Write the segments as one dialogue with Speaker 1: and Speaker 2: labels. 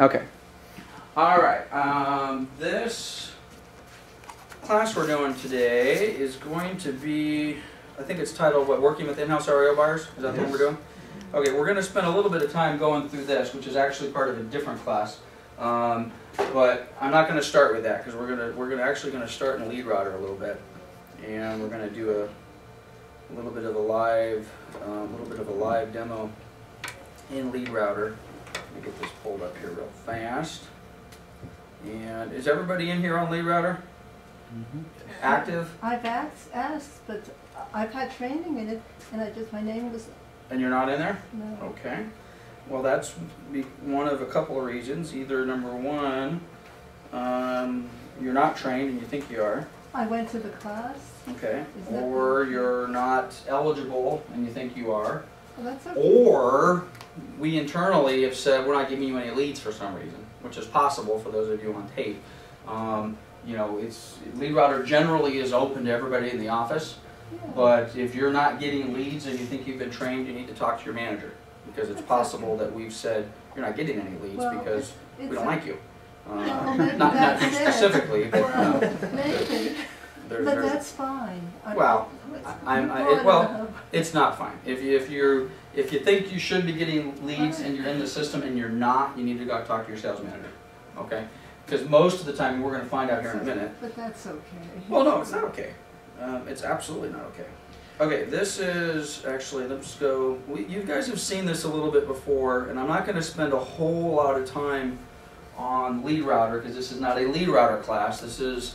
Speaker 1: Okay. All right. This class we're doing today is going to be, I think it's titled, what, Working with In-House REO Buyers? Is that what we're doing? Okay, we're going to spend a little bit of time going through this, which is actually part of a different class. But I'm not going to start with that because we're actually going to start in Lead Router a little bit, and we're going to do a little bit of a live demo in Lead Router. Let me get this pulled up here real fast. And is everybody in here on Lead Router? Mm-hmm. Active?
Speaker 2: I've asked, but I've had training in it, and my name was.
Speaker 1: And you're not in there?
Speaker 2: No.
Speaker 1: Okay. Well, that's one of a couple of reasons. Either number one, you're not trained and you think you are.
Speaker 2: I went to the class.
Speaker 1: Okay. Or you're not eligible and you think you are.
Speaker 2: Well, that's okay.
Speaker 1: Or we internally have said we're not giving you any leads for some reason, which is possible for those of you on tape. You know, Lead Router generally is open to everybody in the office, but if you're not getting leads and you think you've been trained, you need to talk to your manager, because it's possible that we've said you're not getting any leads because we don't like you. Not you specifically, but
Speaker 2: maybe. But that's fine.
Speaker 1: Well, it's not fine. If you think you should be getting leads and you're in the system and you're not, you need to go talk to your sales manager. Okay? Because most of the time, we're going to find out here in a minute.
Speaker 2: But that's okay.
Speaker 1: Well, no, it's not okay. It's absolutely not okay. Okay, this is actually, let's go. You guys have seen this a little bit before, and I'm not going to spend a whole lot of time on Lead Router because this is not a Lead Router class. This is,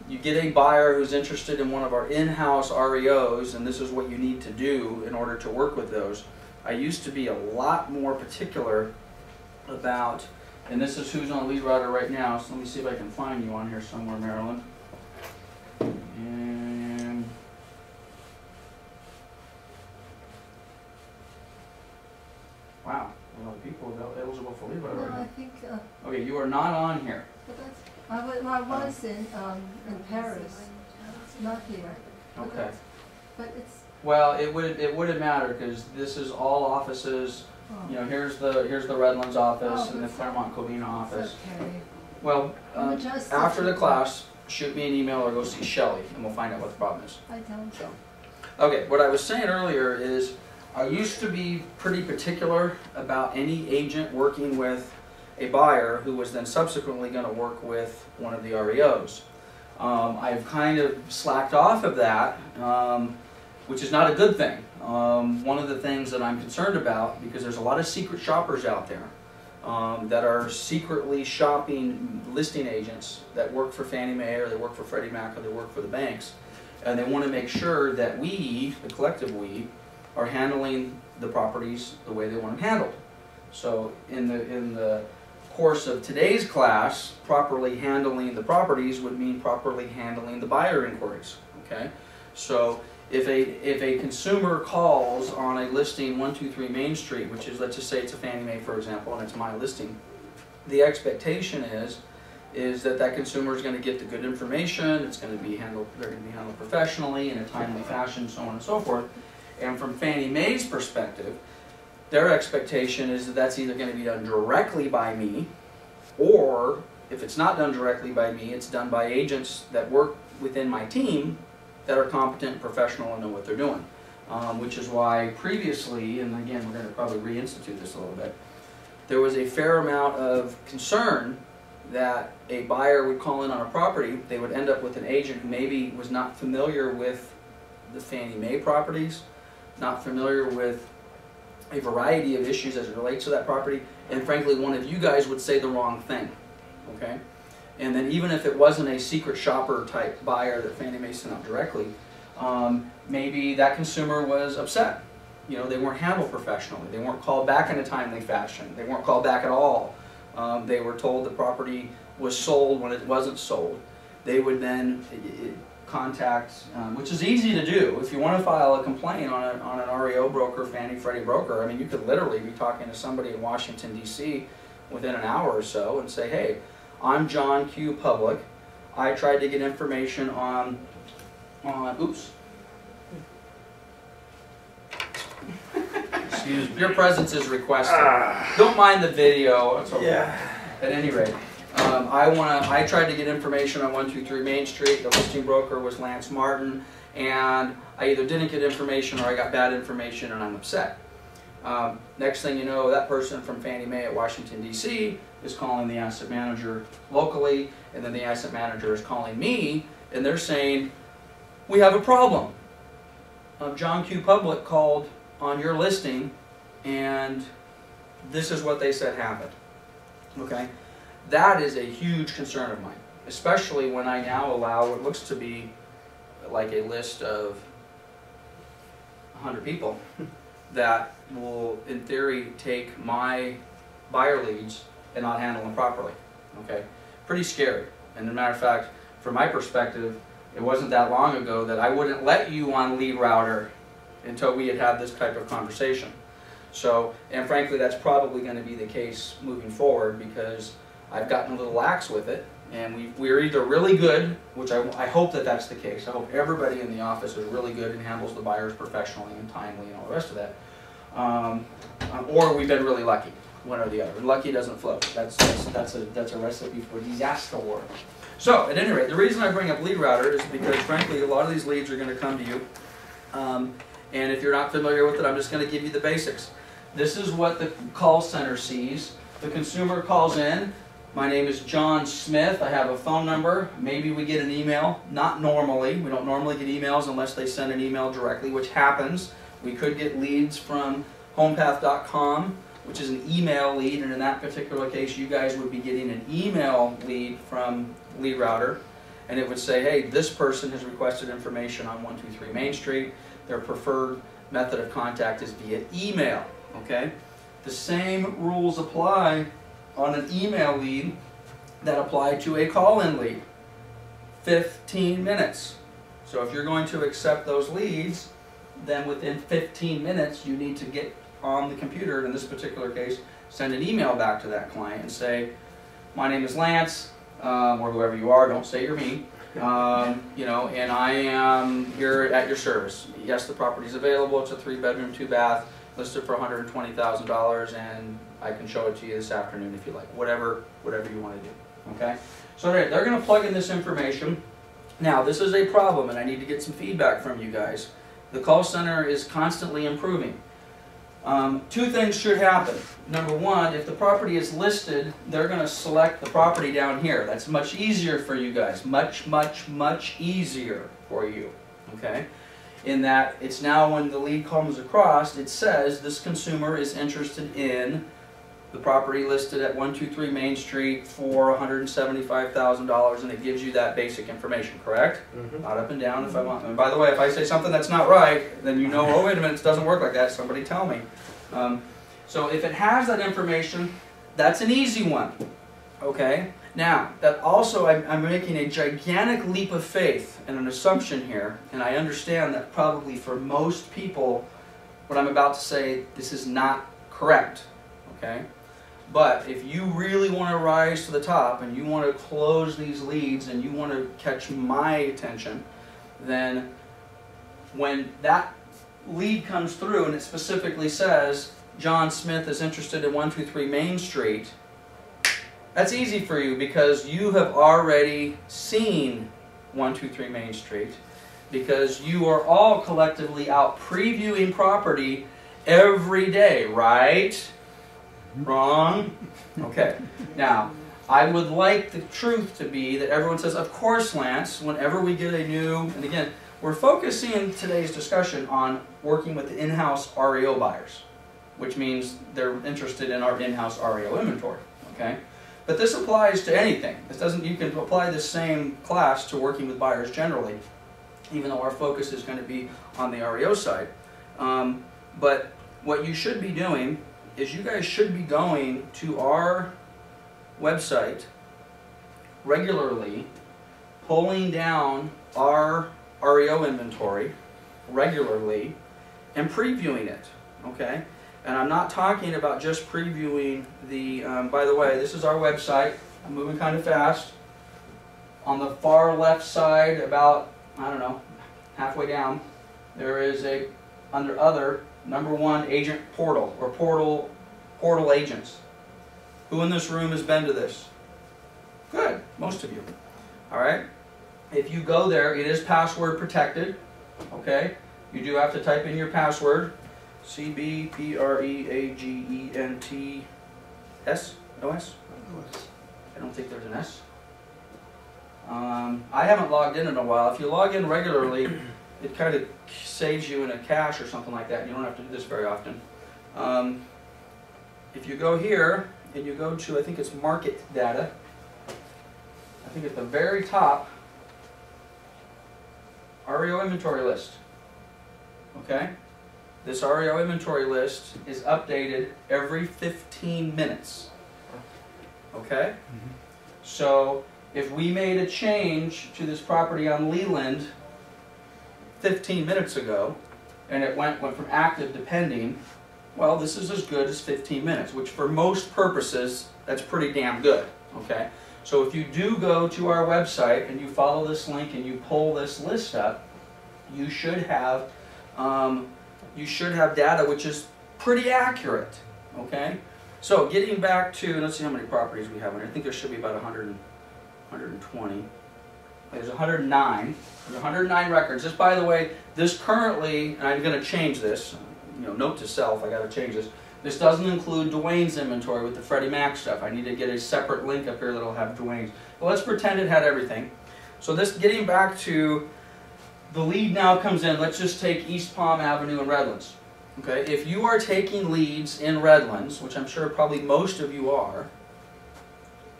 Speaker 1: you get a buyer who's interested in one of our in-house REOs, and this is what you need to do in order to work with those. I used to be a lot more particular about, and this is who's on Lead Router right now, so let me see if I can find you on here somewhere, Marilyn. And wow, a lot of people eligible for Lead Router right now.
Speaker 2: I think.
Speaker 1: Okay, you are not on here.
Speaker 2: But I was in Paris, not here.
Speaker 1: Okay.
Speaker 2: But it's.
Speaker 1: Well, it wouldn't matter because this is all offices. Oh. You know, here's the Redlands office and the Claremont Covina office.
Speaker 2: Okay.
Speaker 1: Well, after the class, shoot me an email or go see Shelly, and we'll find out what the problem is.
Speaker 2: I don't.
Speaker 1: So, okay, what I was saying earlier is I used to be pretty particular about any agent working with a buyer who was then subsequently going to work with one of the REOs. I've kind of slacked off of that, which is not a good thing. One of the things that I'm concerned about, because there's a lot of secret shoppers out there that are secretly shopping listing agents that work for Fannie Mae or they work for Freddie Mac or they work for the banks, and they want to make sure that we, the collective we, are handling the properties the way they want them handled. So in the course of today's class, properly handling the properties would mean properly handling the buyer inquiries. Okay, so if a consumer calls on a listing 123 Main Street, which is, let's just say it's a Fannie Mae, for example, and it's my listing, the expectation is that consumer is going to get the good information. It's going to be handled. They're going to be handled professionally in a timely fashion, so on and so forth. And from Fannie Mae's perspective, their expectation is that that's either going to be done directly by me, or if it's not done directly by me, it's done by agents that work within my team that are competent, professional, and know what they're doing. Which is why previously, and again, we're going to probably reinstitute this a little bit, there was a fair amount of concern that a buyer would call in on a property, they would end up with an agent who maybe was not familiar with the Fannie Mae properties, not familiar with a variety of issues as it relates to that property, and frankly, one of you guys would say the wrong thing, okay? And then even if it wasn't a secret shopper type buyer that Fannie Mae sent out directly, maybe that consumer was upset. You know, they weren't handled professionally. They weren't called back in a timely fashion. They weren't called back at all. They were told the property was sold when it wasn't sold. They would then contact, which is easy to do. If you want to file a complaint on an REO broker, Fannie Freddie broker, I mean, you could literally be talking to somebody in Washington, D.C. within an hour or so and say, hey, I'm John Q. Public. I tried to get information on oops. Excuse me. Your presence is requested. Don't mind the video. It's okay.
Speaker 3: Yeah.
Speaker 1: at any rate, I tried to get information on 123 Main Street. The listing broker was Lance Martin, and I either didn't get information or I got bad information, and I'm upset. Next thing you know, that person from Fannie Mae at Washington, D.C. is calling the asset manager locally, and then the asset manager is calling me, and they're saying, we have a problem. John Q. Public called on your listing, and this is what they said happened. Okay? That is a huge concern of mine, especially when I now allow what looks to be like a list of 100 people that will, in theory, take my buyer leads and not handle them properly. Okay? Pretty scary. And as a matter of fact, from my perspective, it wasn't that long ago that I wouldn't let you on Lead Router until we had had this type of conversation. So, and frankly, that's probably going to be the case moving forward, because I've gotten a little lax with it, and we're either really good, which I hope that that's the case. I hope everybody in the office is really good and handles the buyers professionally and timely and all the rest of that. Or we've been really lucky, one or the other. And lucky doesn't float. That's a recipe for disaster. So, at any rate, the reason I bring up Lead Router is because, frankly, a lot of these leads are going to come to you. And if you're not familiar with it, I'm just going to give you the basics. This is what the call center sees. The consumer calls in. My name is John Smith. I have a phone number. Maybe we get an email. Not normally. We don't normally get emails unless they send an email directly, which happens. We could get leads from homepath.com, which is an email lead, and in that particular case, you guys would be getting an email lead from Lead Router, and it would say, hey, this person has requested information on 123 Main Street. Their preferred method of contact is via email. Okay? The same rules apply on an email lead that apply to a call-in lead. 15 minutes. So if you're going to accept those leads, then within 15 minutes you need to get on the computer, in this particular case, send an email back to that client and say, my name is Lance, or whoever you are, don't say you're me, you know, and I am here at your service. Yes, the property's available. It's a 3-bedroom, 2-bath, listed for $120,000, and I can show it to you this afternoon if you like. Whatever you want to do. Okay? So they're going to plug in this information. Now, this is a problem, and I need to get some feedback from you guys. The call center is constantly improving. Two things should happen. Number one, if the property is listed, they're going to select the property down here. That's much easier for you guys. Much, much, much easier for you. Okay? In that it's now, when the lead comes across, it says this consumer is interested in the property listed at 123 Main Street for $175,000, and it gives you that basic information, correct? Mm-hmm. Not up and down if I want. And by the way, if I say something that's not right, then you know, oh, wait a minute, it doesn't work like that. Somebody tell me. So if it has that information, that's an easy one. Okay? Now, that also, I'm making a gigantic leap of faith and an assumption here, and I understand that probably for most people, what I'm about to say, this is not correct. Okay? But if you really want to rise to the top and you want to close these leads and you want to catch my attention, then when that lead comes through and it specifically says John Smith is interested in 123 Main Street, that's easy for you because you have already seen 123 Main Street, because you are all collectively out previewing property every day, right? Wrong? Okay. Now, I would like the truth to be that everyone says, of course, Lance, whenever we get a new, and again, we're focusing in today's discussion on working with the in-house REO buyers, which means they're interested in our in-house REO inventory. Okay? But this applies to anything. This doesn't, you can apply the same class to working with buyers generally, even though our focus is going to be on the REO side. But what you should be doing is you guys should be going to our website regularly, pulling down our REO inventory regularly, and previewing it, okay? And I'm not talking about just previewing the, by the way, this is our website. I'm moving kind of fast. On the far left side, about, I don't know, halfway down, there is a, under Other, #1 agent portal, or portal agents. Who in this room has been to this? Good, most of you. All right. If you go there, it is password protected. Okay. You do have to type in your password. CBPREAGENTS. OS? I don't think there's an S. I haven't logged in a while. If you log in regularly, it kind of saves you in a cache or something like that. You don't have to do this very often. If you go here and you go to, I think it's market data, I think at the very top, REO inventory list. Okay? This REO inventory list is updated every 15 minutes. Okay? So if we made a change to this property on Leland 15 minutes ago, and it went from active to pending, well, this is as good as 15 minutes, which for most purposes, that's pretty damn good. Okay? So if you do go to our website and you follow this link and you pull this list up, you should have data which is pretty accurate. Okay? So getting back to, let's see how many properties we have in here. I think there should be about 120. There's 109. There's 109 records. This, by the way, this currently, and I'm going to change this, note to self, I got to change this. This doesn't include Dwayne's inventory with the Freddie Mac stuff. I need to get a separate link up here that'll have Dwayne's. But let's pretend it had everything. So this, getting back to, the lead now comes in. Let's just take East Palm Avenue in Redlands. Okay, if you are taking leads in Redlands, which I'm sure probably most of you are,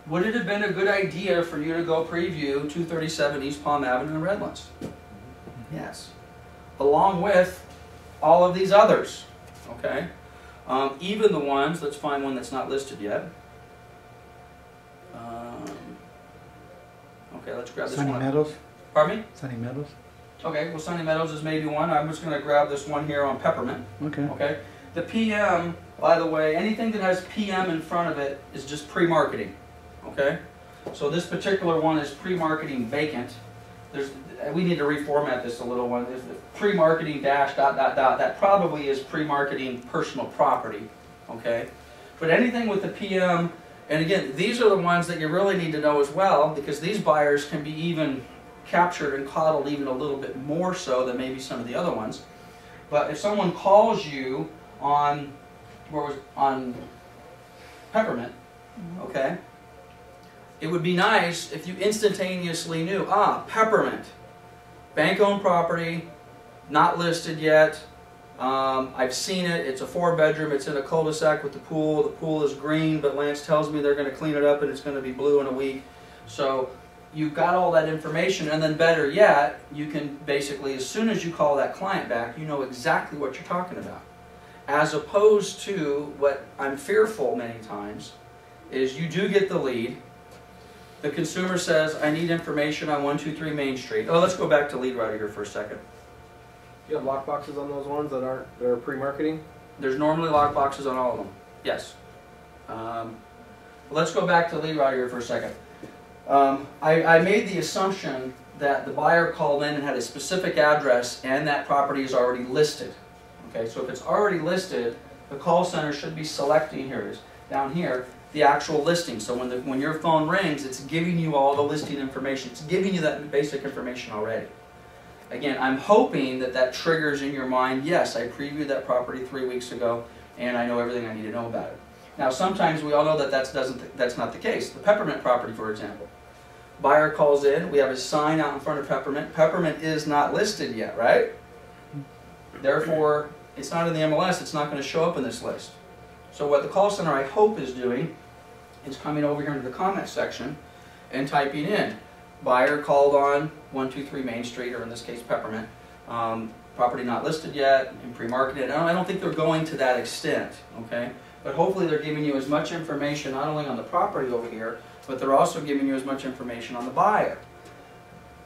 Speaker 1: would it have been a good idea for you to go preview 237 East Palm Avenue in Redlands? Yes. Along with all of these others. Okay? Even the ones, let's find one that's not listed yet. Okay, let's grab this one.
Speaker 3: Sunny Meadows?
Speaker 1: Pardon me?
Speaker 3: Sunny Meadows?
Speaker 1: Okay, well, Sunny Meadows is maybe one. I'm just going to grab this one here on Peppermint.
Speaker 3: Okay.
Speaker 1: Okay. The PM, by the way, anything that has PM in front of it is just pre-marketing. Okay. So this particular one is pre-marketing vacant. We need to reformat this a little one. Pre-marketing dash ... That probably is pre-marketing personal property. Okay. But anything with the PM, and again, these are the ones that you really need to know as well, because these buyers can be even captured and coddled even a little bit more so than maybe some of the other ones. But if someone calls you on Peppermint, okay, it would be nice if you instantaneously knew, Peppermint, bank-owned property, not listed yet. I've seen it. It's a 4-bedroom. It's in a cul-de-sac with the pool. The pool is green, but Lance tells me they're going to clean it up and it's going to be blue in a week. So you've got all that information, and then better yet, you can basically, as soon as you call that client back, you know exactly what you're talking about. As opposed to what I'm fearful many times is you do get the lead. The consumer says, I need information on 123 Main Street. Oh, let's go back to lead router here for a second.
Speaker 4: You have lockboxes on those ones that are pre-marketing?
Speaker 1: There's normally lockboxes on all of them. Yes. Let's go back to lead router here for a second. I made the assumption that the buyer called in and had a specific address and that property is already listed. Okay, so if it's already listed, the call center should be selecting, here it is, down here, the actual listing. So when your phone rings, it's giving you all the listing information. It's giving you that basic information already. Again, I'm hoping that that triggers in your mind, yes, I previewed that property 3 weeks ago and I know everything I need to know about it. Now, sometimes we all know that that's not the case. The Peppermint property, for example. Buyer calls in, we have a sign out in front of Peppermint. Peppermint is not listed yet, right? Therefore, it's not in the MLS, it's not going to show up in this list. So what the call center, I hope, is doing is coming over here into the comment section and typing in, buyer called on 123 Main Street, or in this case Peppermint, property not listed yet, and pre-marketed. I don't think they're going to that extent, okay? But hopefully they're giving you as much information not only on the property over here, but they're also giving you as much information on the buyer.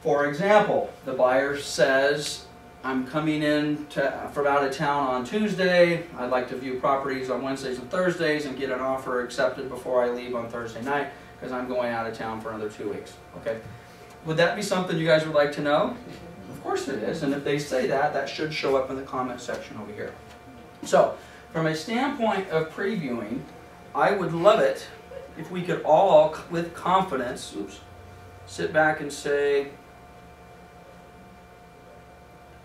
Speaker 1: For example, the buyer says, I'm coming in from out of town on Tuesday. I'd like to view properties on Wednesdays and Thursdays and get an offer accepted before I leave on Thursday night because I'm going out of town for another 2 weeks. Okay. Would that be something you guys would like to know? Of course it is. And if they say that, that should show up in the comment section over here. So, from a standpoint of previewing, I would love it if we could all, with confidence, sit back and say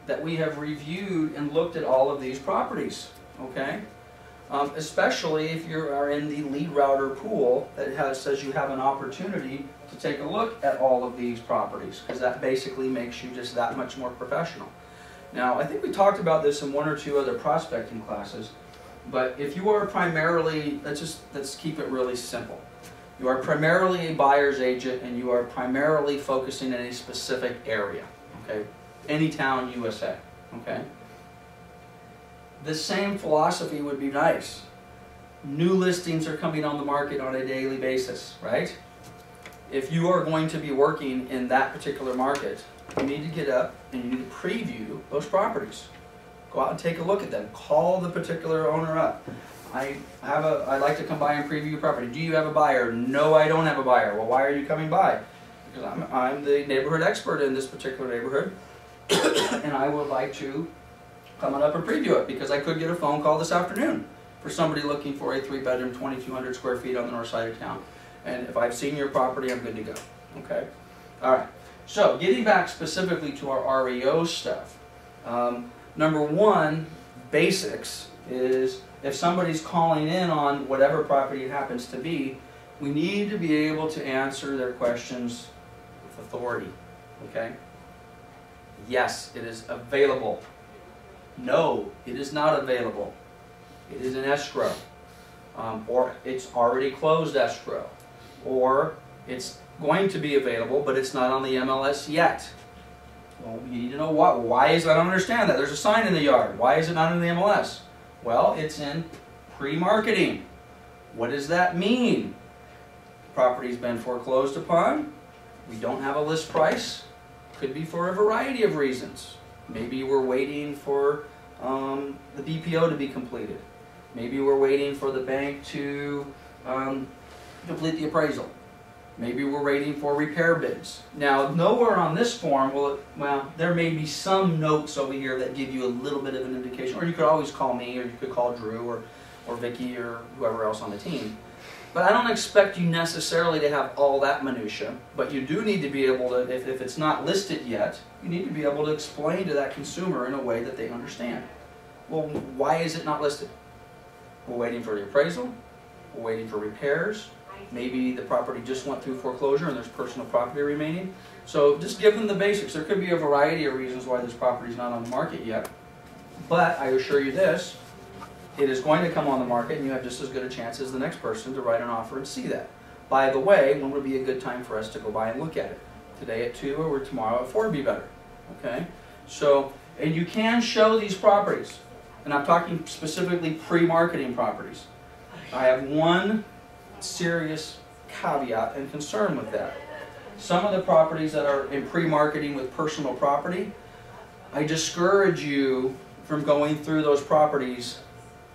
Speaker 1: that we have reviewed and looked at all of these properties, okay? Especially if you are in the lead router pool that says you have an opportunity to take a look at all of these properties, because that basically makes you just that much more professional. Now, I think we talked about this in one or two other prospecting classes, but if you are primarily, let's keep it really simple. You are primarily a buyer's agent and you are primarily focusing in a specific area, okay? Any town, USA, okay? The same philosophy would be nice. New listings are coming on the market on a daily basis, right? If you are going to be working in that particular market, you need to get up and you need to preview those properties. Go out and take a look at them. Call the particular owner up. I'd like to come by and preview your property. Do you have a buyer? No, I don't have a buyer. Well, why are you coming by? Because I'm the neighborhood expert in this particular neighborhood, and I would like to come on up and preview it, because I could get a phone call this afternoon for somebody looking for a 3-bedroom, 2,200 square feet on the north side of town. And if I've seen your property, I'm good to go. Okay? All right. So, getting back specifically to our REO stuff. Number one, basics, is if somebody's calling in on whatever property it happens to be, we need to be able to answer their questions with authority. Okay? Yes, it is available. No, it is not available. It is in escrow. Or it's already closed escrow. Or it's going to be available, but it's not on the MLS yet. Well, you need to know why is that? I don't understand that. There's a sign in the yard. Why is it not in the MLS? Well, it's in pre-marketing. What does that mean? Property's been foreclosed upon. We don't have a list price. Could be for a variety of reasons. Maybe we're waiting for the BPO to be completed. Maybe we're waiting for the bank to complete the appraisal. Maybe we're waiting for repair bids. Now, nowhere on this form well, there may be some notes over here that give you a little bit of an indication, or you could always call me, or you could call Drew, or Vicky, or whoever else on the team. But I don't expect you necessarily to have all that minutia, but you do need to be able to, if it's not listed yet, you need to be able to explain to that consumer in a way that they understand. Well, why is it not listed? We're waiting for the appraisal, we're waiting for repairs, maybe the property just went through foreclosure and there's personal property remaining. So just give them the basics. There could be a variety of reasons why this property is not on the market yet, but I assure you this, it is going to come on the market and you have just as good a chance as the next person to write an offer and see that. By the way, when would be a good time for us to go by and look at it? Today at 2 or tomorrow at 4 would be better. Okay? So, and you can show these properties. And I'm talking specifically pre-marketing properties. I have one serious caveat and concern with that. Some of the properties that are in pre-marketing with personal property, I discourage you from going through those properties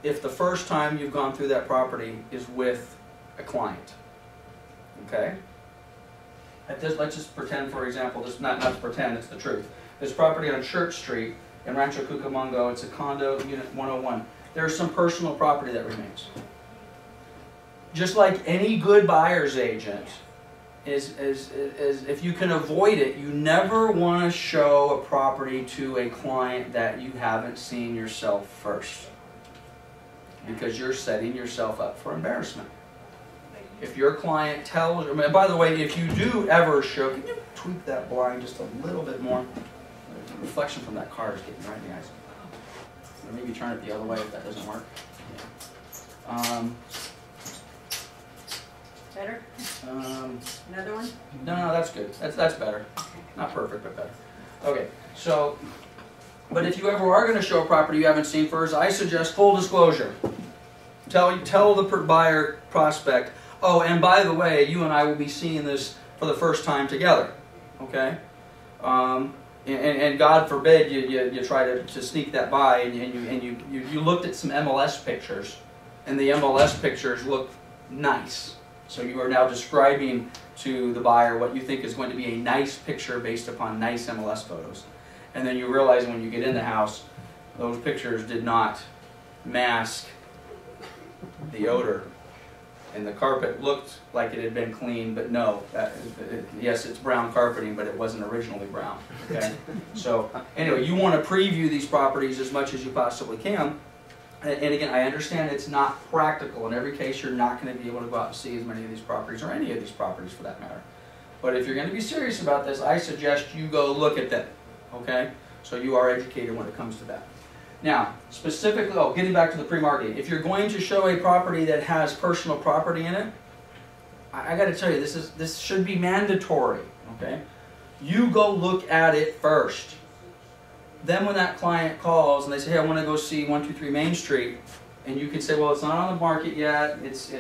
Speaker 1: if the first time you've gone through that property is with a client. Okay? Let's just pretend, for example, not to pretend, it's the truth. This property on Church Street in Rancho Cucamonga, it's a condo, unit 101. There's some personal property that remains. Just like any good buyer's agent, if you can avoid it, you never want to show a property to a client that you haven't seen yourself first, because you're setting yourself up for embarrassment. If your client tells, and by the way, if you do ever show, can you tweak that blind just a little bit more? The reflection from that car is getting right in the eyes. Or maybe turn it the other way if that doesn't work.
Speaker 3: Better? Another one?
Speaker 1: No, that's good. That's better. Not perfect, but better. Okay, so, but if you ever are going to show a property you haven't seen first, I suggest full disclosure. Tell the buyer prospect, oh, and by the way, you and I will be seeing this for the first time together. Okay? And God forbid you try to sneak that by and you looked at some MLS pictures, and the MLS pictures look nice. So you are now describing to the buyer what you think is going to be a nice picture based upon nice MLS photos. And then you realize when you get in the house, those pictures did not mask the odor and the carpet looked like it had been cleaned, but no, yes, it's brown carpeting, but it wasn't originally brown, okay? So anyway, you want to preview these properties as much as you possibly can. And again, I understand it's not practical. In every case, you're not going to be able to go out and see as many of these properties, or any of these properties for that matter. But if you're going to be serious about this, I suggest you go look at them, okay? So you are educated when it comes to that. Now, specifically, getting back to the pre-marketing, if you're going to show a property that has personal property in it, I got to tell you, this should be mandatory, okay? You go look at it first. Then when that client calls and they say, hey, I want to go see 123 Main Street, and you can say, well, it's not on the market yet, it's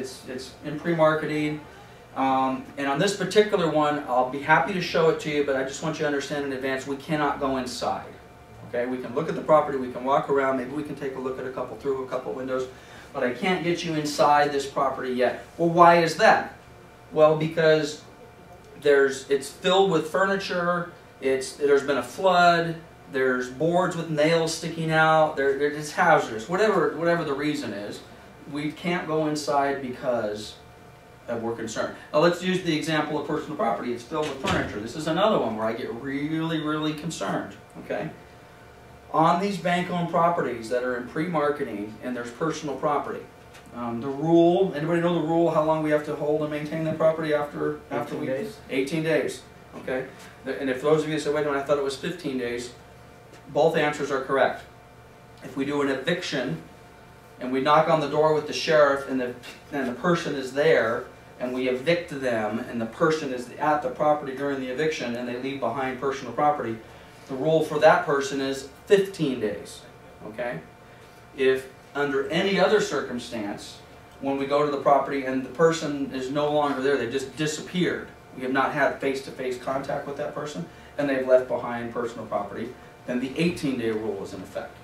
Speaker 1: in pre-marketing, and on this particular one, I'll be happy to show it to you, but I just want you to understand in advance, we cannot go inside. Okay, we can look at the property, we can walk around, maybe we can take a look at through a couple windows, but I can't get you inside this property yet. Well, why is that? Well, because it's filled with furniture, there's been a flood, there's boards with nails sticking out, it's hazardous. Whatever the reason is, we can't go inside because we're concerned. Now let's use the example of personal property. It's filled with furniture. This is another one where I get really, really concerned. Okay? On these bank-owned properties that are in pre-marketing and there's personal property, the rule, anybody know the rule how long we have to hold and maintain that property after
Speaker 4: 18 days.
Speaker 1: 18 days. Okay? And if those of you say, wait a minute, I thought it was 15 days, both answers are correct. If we do an eviction and we knock on the door with the sheriff and the person is there, and we evict them and the person is at the property during the eviction and they leave behind personal property, the rule for that person is 15 days. Okay? If under any other circumstance, when we go to the property and the person is no longer there, they just disappeared, we have not had face-to-face contact with that person, and they've left behind personal property, then the 18-day rule is in effect.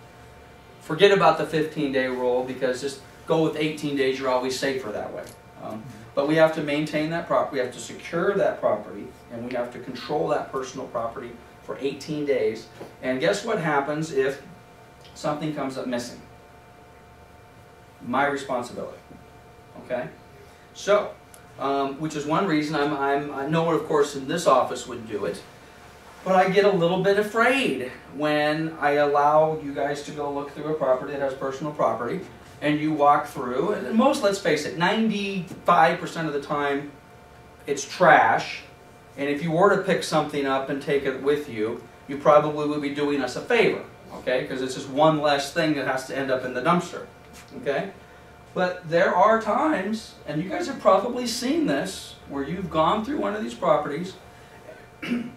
Speaker 1: Forget about the 15-day rule, because just go with 18 days, you're always safer that way. But we have to maintain that property, we have to secure that property, and we have to control that personal property for 18 days. And guess what happens if something comes up missing? My responsibility. Okay? So, which is one reason no one, of course, in this office would do it, but I get a little bit afraid when I allow you guys to go look through a property that has personal property, and you walk through, and let's face it, 95% of the time, it's trash. And if you were to pick something up and take it with you, you probably would be doing us a favor, okay? Because it's just one less thing that has to end up in the dumpster, okay? But there are times, and you guys have probably seen this, where you've gone through one of these properties, and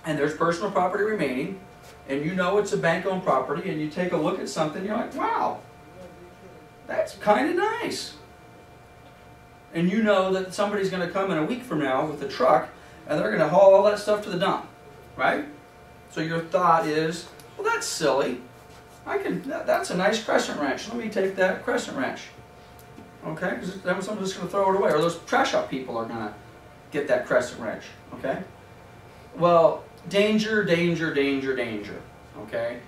Speaker 1: there's personal property remaining, and you know it's a bank-owned property, and you take a look at something, you're like, wow, that's kind of nice. And you know that somebody's going to come in a week from now with a truck, and they're going to haul all that stuff to the dump, right? So your thought is, well, that's silly. That's a nice crescent wrench. Let me take that crescent wrench. Okay? Because then someone's just going to throw it away. Or those trash out people are going to get that crescent wrench. Okay? Well, danger, danger, danger, danger. Okay?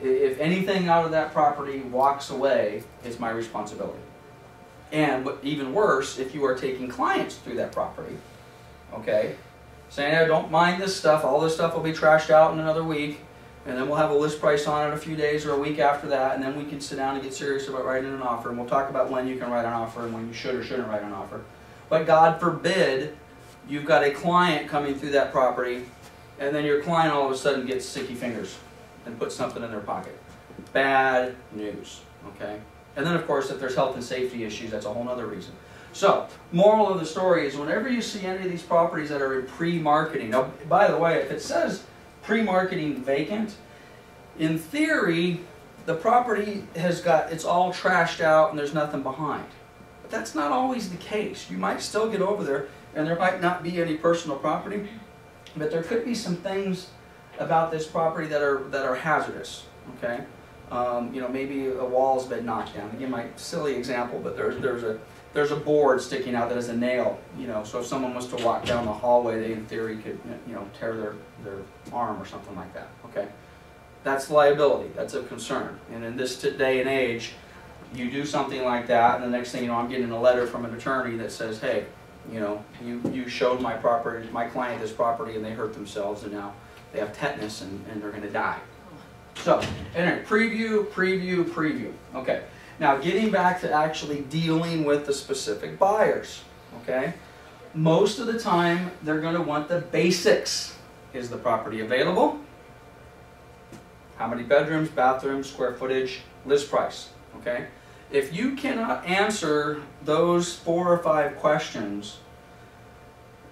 Speaker 1: If anything out of that property walks away, it's my responsibility. And what, even worse, if you are taking clients through that property, okay, saying, hey, don't mind this stuff, all this stuff will be trashed out in another week, and then we'll have a list price on it a few days or a week after that, and then we can sit down and get serious about writing an offer, and we'll talk about when you can write an offer and when you should or shouldn't write an offer. But God forbid you've got a client coming through that property, and then your client all of a sudden gets sticky fingers and puts something in their pocket. Bad news, okay? And then, of course, if there's health and safety issues, that's a whole other reason. So, moral of the story is whenever you see any of these properties that are in pre-marketing, now, by the way, if it says pre-marketing vacant, in theory, the property it's all trashed out and there's nothing behind. But that's not always the case. You might still get over there and there might not be any personal property, but there could be some things about this property that are hazardous, okay? You know, maybe a wall's been knocked down. Again, my silly example, but there's a board sticking out that has a nail, you know, so if someone was to walk down the hallway, they in theory could, you know, tear their arm or something like that, okay? That's liability, that's a concern. And in this day and age, you do something like that, and the next thing you know, I'm getting a letter from an attorney that says, hey, you know, you showed my property, my client this property, and they hurt themselves, and now they have tetanus, and they're going to die. So, anyway, preview. Okay, now getting back to actually dealing with the specific buyers. Okay, most of the time they're going to want the basics. Is the property available? How many bedrooms, bathrooms, square footage, list price. Okay, if you cannot answer those 4 or 5 questions,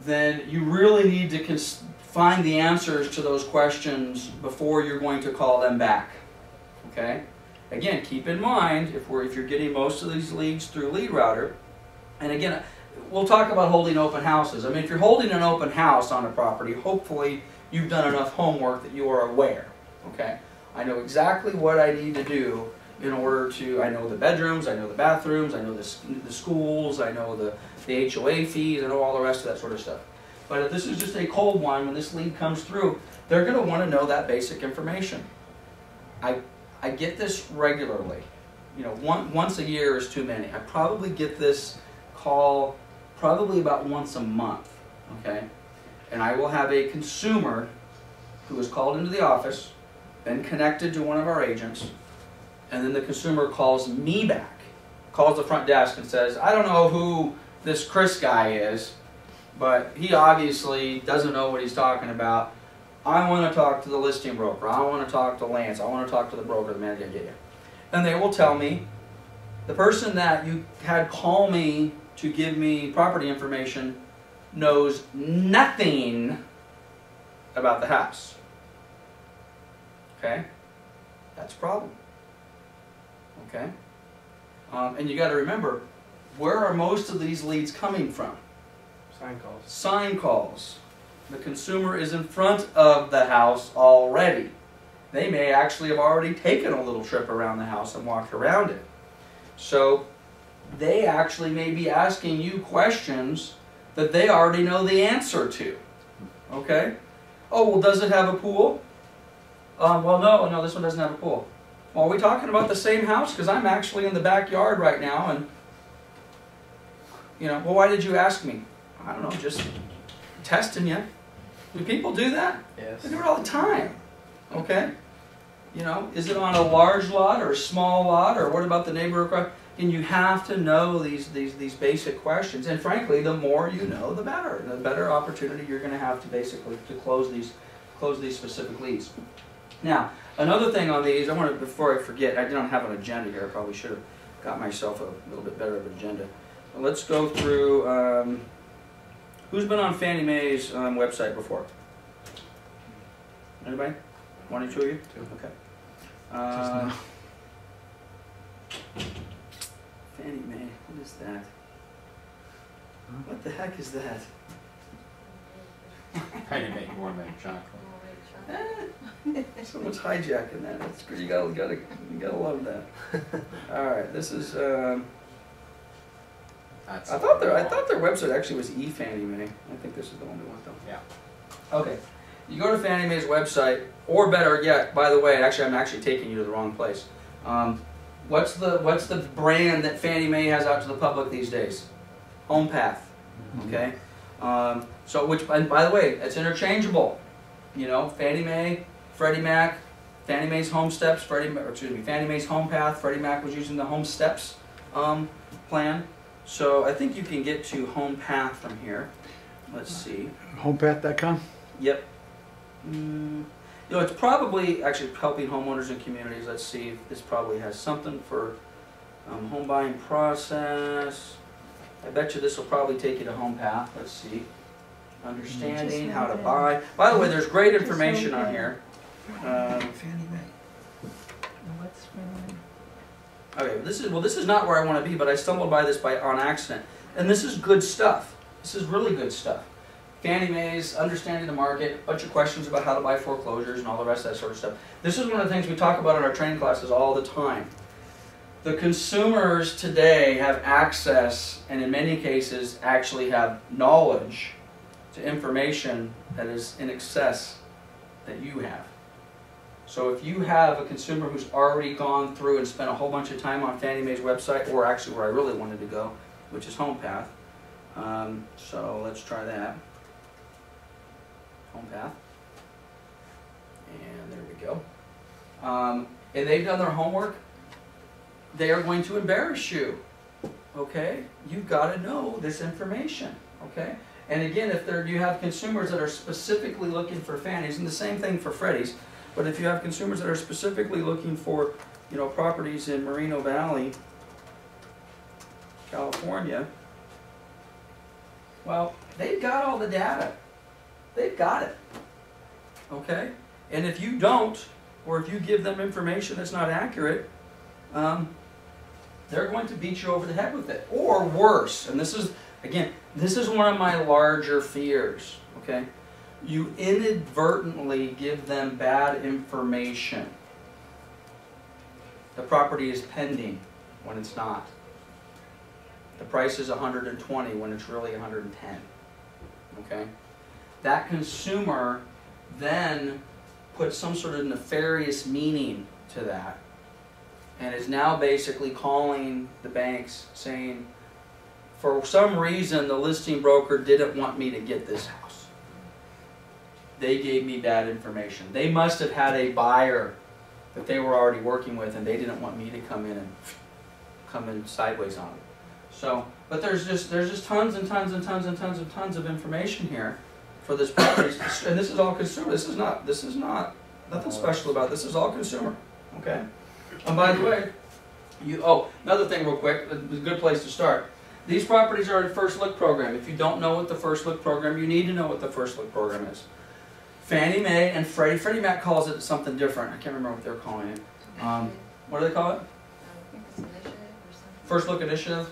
Speaker 1: then you really need to find the answers to those questions before you're going to call them back. Okay? Again, keep in mind, if you're getting most of these leads through Lead Router, and again, we'll talk about holding open houses. I mean, if you're holding an open house on a property, hopefully you've done enough homework that you are aware. Okay? I know exactly what I need to do in order to, I know the bedrooms, I know the bathrooms, I know the schools, I know the HOA fees, I know all the rest of that sort of stuff. But if this is just a cold one, when this lead comes through, they're going to want to know that basic information. I get this regularly. You know, once a year is too many. I probably get this call probably about once a month. Okay? And I will have a consumer who is called into the office, then connected to one of our agents, and then the consumer calls me back, calls the front desk and says, I don't know who this Chris guy is, but he obviously doesn't know what he's talking about. I want to talk to the listing broker. I want to talk to Lance. I want to talk to the broker, the manager. Yeah. And they will tell me, the person that you had call me to give me property information knows nothing about the house. Okay? That's a problem. Okay? And you got to remember, where are most of these leads coming from?
Speaker 4: Sign calls.
Speaker 1: Sign calls. The consumer is in front of the house already. They may actually have already taken a little trip around the house and walked around it. So they actually may be asking you questions that they already know the answer to. Okay? Oh, well, does it have a pool? Well, no, this one doesn't have a pool. Well, are we talking about the same house? Because I'm actually in the backyard right now, and, you know, well, why did you ask me? I don't know, just testing you. Do people do that?
Speaker 4: Yes.
Speaker 1: They do it all the time. Okay? You know, is it on a large lot or a small lot, or what about the neighbor across? And you have to know these basic questions. And frankly, the more you know, the better. The better opportunity you're going to have to basically to close these specific leads. Now, another thing on these, I want to, before I forget, I don't have an agenda here. I probably should have got myself a little bit better of an agenda. Let's go through. Who's been on Fannie Mae's website before? Anybody? One or two of you?
Speaker 4: Two.
Speaker 1: Okay. Fannie Mae, what is that? What the heck is that?
Speaker 5: Fannie Mae Mormon chocolate.
Speaker 1: Someone's hijacking that. That's good. You gotta love that. All right, this is. I thought their website actually was eFannie Mae. I think this is the one we want though.
Speaker 5: Yeah.
Speaker 1: Okay. You go to Fannie Mae's website, or better yet, by the way, actually I'm actually taking you to the wrong place. What's the brand that Fannie Mae has out to the public these days? HomePath. Okay. So and by the way, it's interchangeable. You know, Fannie Mae, Freddie Mac, Fannie Mae's Home Steps, Fannie Mae's HomePath. Freddie Mac was using the Home Steps plan. So I think you can get to HomePath from here. Let's see.
Speaker 6: Homepath.com?
Speaker 1: Yep. You know, it's probably actually helping homeowners and communities. Let's see if this probably has something for home buying process. I bet you this will probably take you to HomePath. Let's see. Understanding how to buy. By the way, there's great information on here.
Speaker 6: Fannie Mae.
Speaker 2: What's Fannie
Speaker 1: Okay, this is not where I want to be, but I stumbled by this on accident. And this is good stuff. This is really good stuff. Fannie Mae's understanding the market, a bunch of questions about how to buy foreclosures and all the rest of that sort of stuff. This is one of the things we talk about in our training classes all the time. The consumers today have access, and in many cases actually have knowledge to information that is in excess that you have. So if you have a consumer who's already gone through and spent a whole bunch of time on Fannie Mae's website, or actually where I really wanted to go, which is HomePath. So let's try that. HomePath. And there we go. And they've done their homework. They are going to embarrass you. Okay? You've got to know this information. Okay? And again, if you have consumers that are specifically looking for Fannies, and the same thing for Freddies, but if you have consumers that are specifically looking for, you know, properties in Moreno Valley, California, well, they've got all the data. They've got it. Okay? And if you don't, or if you give them information that's not accurate, they're going to beat you over the head with it. Or worse, and this is, again, this is one of my larger fears, okay? You inadvertently give them bad information. The property is pending when it's not. The price is 120 when it's really 110, okay? That consumer then puts some sort of nefarious meaning to that and is now basically calling the banks saying, for some reason the listing broker didn't want me to get this house. They gave me bad information. They must have had a buyer that they were already working with and they didn't want me to come in sideways on them. So, but there's just tons and tons and tons and tons and tons of information here for this property, and this is all consumer. This is not nothing special about it. This is all consumer. Okay. And by the way, another thing real quick, a good place to start. These properties are a first look program. If you don't know what the first look program, you need to know what the first look program is. Fannie Mae and Freddie Mac calls it something different. I can't remember what they're calling it. What do they call it?
Speaker 3: I think it's initiative or something.
Speaker 1: First look initiative.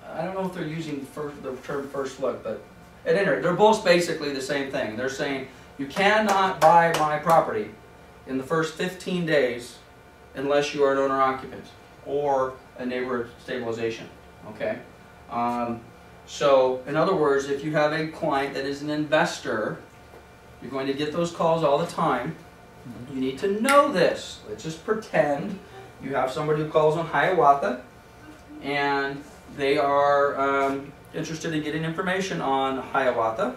Speaker 1: I don't know if they're using the term first look, but at any rate, they're both basically the same thing. They're saying you cannot buy my property in the first 15 days unless you are an owner-occupant or a neighborhood stabilization. Okay. So, in other words, if you have a client that is an investor, you're going to get those calls all the time. You need to know this. Let's just pretend you have somebody who calls on Hiawatha and they are interested in getting information on Hiawatha,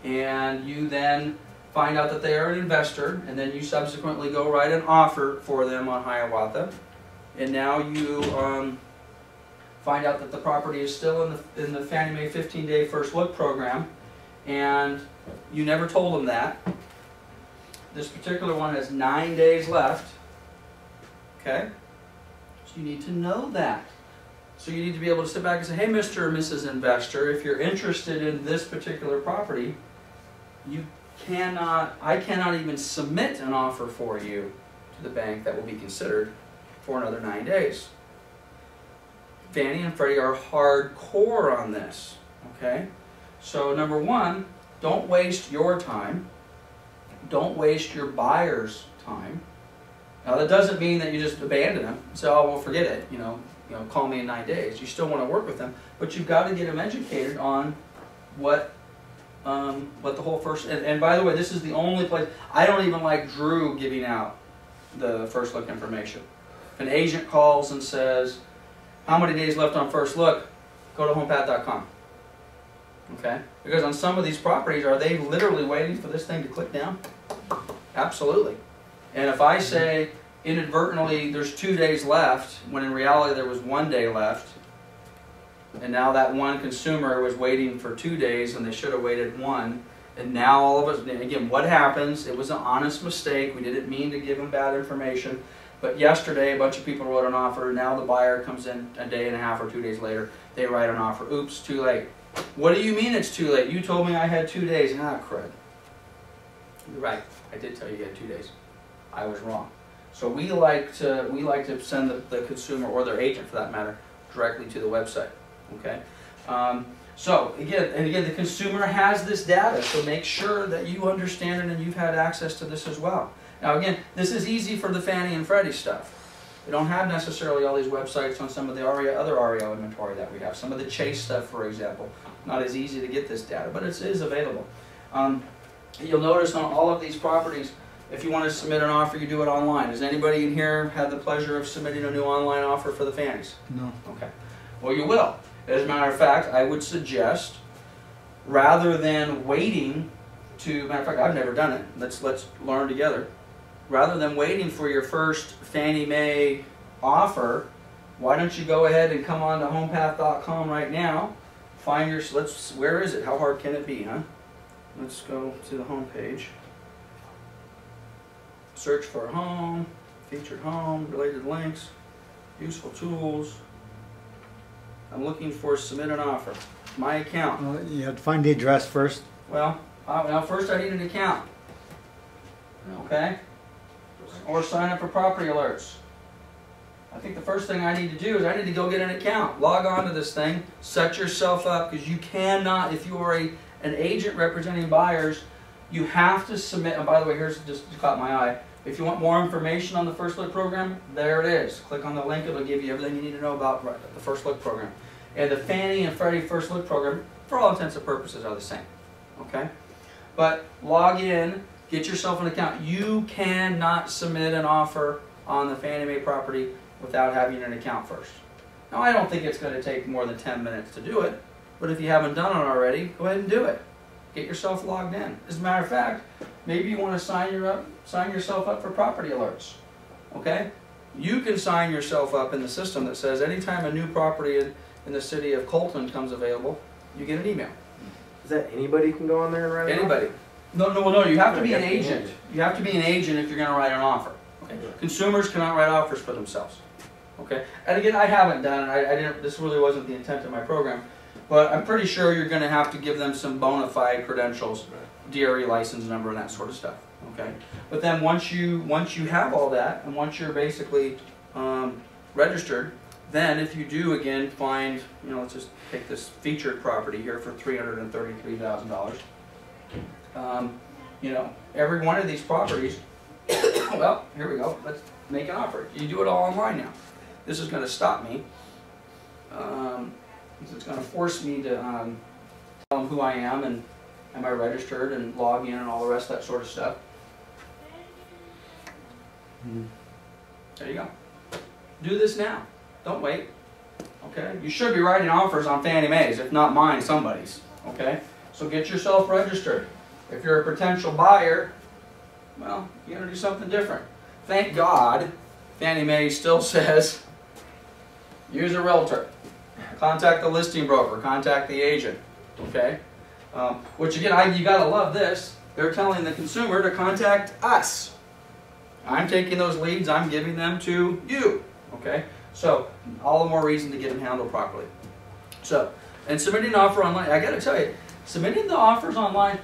Speaker 1: and you then find out that they are an investor, and then you subsequently go write an offer for them on Hiawatha, and now you find out that the property is still in the Fannie Mae 15-day first look program, and you never told them that. This particular one has 9 days left. Okay? So you need to know that. So you need to be able to sit back and say, hey, Mr. or Mrs. Investor, if you're interested in this particular property, I cannot even submit an offer for you to the bank that will be considered for another 9 days. Fannie and Freddie are hardcore on this. Okay? So number one, don't waste your time. Don't waste your buyer's time. Now that doesn't mean that you just abandon them and say, oh, well, forget it, call me in 9 days. You still want to work with them, but you've got to get them educated on what the whole first, and by the way, this is the only place, I don't even like Drew giving out the first look information. If an agent calls and says, how many days left on first look, go to homepath.com. Okay? Because on some of these properties, are they literally waiting for this thing to click down? Absolutely. And if I say inadvertently there's 2 days left, when in reality there was 1 day left, and now that one consumer was waiting for 2 days and they should have waited 1, and now all of us, again, what happens? It was an honest mistake. We didn't mean to give them bad information. But yesterday a bunch of people wrote an offer. Now the buyer comes in a day and a half or 2 days later. They write an offer. Oops, too late. What do you mean it's too late? You told me I had 2 days. Ah, crud. You're right. I did tell you you had 2 days. I was wrong. So we like to send the consumer, or their agent for that matter, directly to the website. Okay. So again, the consumer has this data. So make sure that you understand it and you've had access to this as well. Now again, this is easy for the Fannie and Freddie stuff. We don't have necessarily all these websites on some of the other REO inventory that we have. Some of the Chase stuff, for example, not as easy to get this data, but it is available. You'll notice on all of these properties, if you want to submit an offer, you do it online. Does anybody in here have the pleasure of submitting a new online offer for the Fannies?
Speaker 6: No.
Speaker 1: Okay. Well, you will. As a matter of fact, I would suggest, rather than waiting to, matter of fact, I've never done it. Let's learn together. Rather than waiting for your first Fannie Mae offer, why don't you go ahead and come on to homepath.com right now. Find your, where is it? How hard can it be, huh? Let's go to the home page. Search for home, featured home, related links, useful tools. I'm looking for submit an offer. My account.
Speaker 6: Well, you have to find the address first.
Speaker 1: Well, now first I need an account. Okay? Or sign up for property alerts. I think the first thing I need to do is I need to go get an account. Log on to this thing, set yourself up, because you cannot, if you are an agent representing buyers, you have to submit, and by the way, here's just caught my eye. If you want more information on the First Look program, there it is. Click on the link, it'll give you everything you need to know about the First Look program. And the Fannie and Freddie First Look program, for all intents and purposes, are the same. Okay? But log in, get yourself an account. You cannot submit an offer on the Fannie Mae property without having an account first. Now, I don't think it's going to take more than 10 minutes to do it, but if you haven't done it already, go ahead and do it. Get yourself logged in. As a matter of fact, maybe you want to sign yourself up for property alerts. Okay? You can sign yourself up in the system that says anytime a new property in the city of Colton comes available, you get an email.
Speaker 4: Is that anybody can go on there and write it?
Speaker 1: Anybody. No, you have to be an agent. You have to be an agent if you're going to write an offer. Okay? Consumers cannot write offers for themselves. Okay? And again, I haven't done it. I didn't. This really wasn't the intent of my program. But I'm pretty sure you're going to have to give them some bona fide credentials, DRE license number, and that sort of stuff. Okay? But then once you have all that, and once you're basically registered, then if you do again find, let's just take this featured property here for $333,000. Every one of these properties. Well, here we go. Let's make an offer. You do it all online now. This is going to stop me. It's going to force me to tell them who I am and am I registered and log in and all the rest of that sort of stuff. There you go. Do this now. Don't wait. Okay? You should be writing offers on Fannie Mae's, if not mine, somebody's. Okay? So get yourself registered. If you're a potential buyer, well, you got to do something different. Thank God, Fannie Mae still says, use a realtor. Contact the listing broker. Contact the agent. Okay? Which again, you got to love this. They're telling the consumer to contact us. I'm taking those leads. I'm giving them to you. Okay? So, all the more reason to get them handled properly. So, and submitting an offer online, I got to tell you, submitting the offers online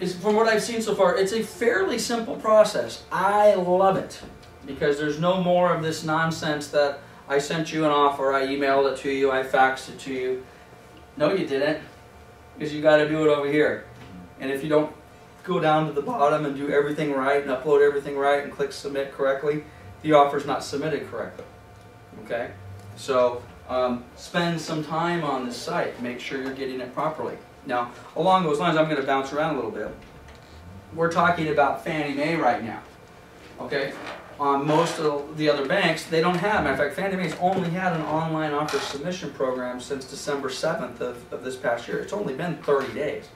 Speaker 1: is, from what I've seen so far, it's a fairly simple process. I love it because there's no more of this nonsense that I sent you an offer, I emailed it to you, I faxed it to you. No, you didn't, because you got to do it over here. And if you don't go down to the bottom and do everything right and upload everything right and click submit correctly, the offer's not submitted correctly. Okay? So spend some time on this site. Make sure you're getting it properly. Now, along those lines, I'm going to bounce around a little bit. We're talking about Fannie Mae right now. Okay? On most of the other banks, they don't have. Matter of fact, Fannie Mae's only had an online offer submission program since December 7th of this past year. It's only been 30 days.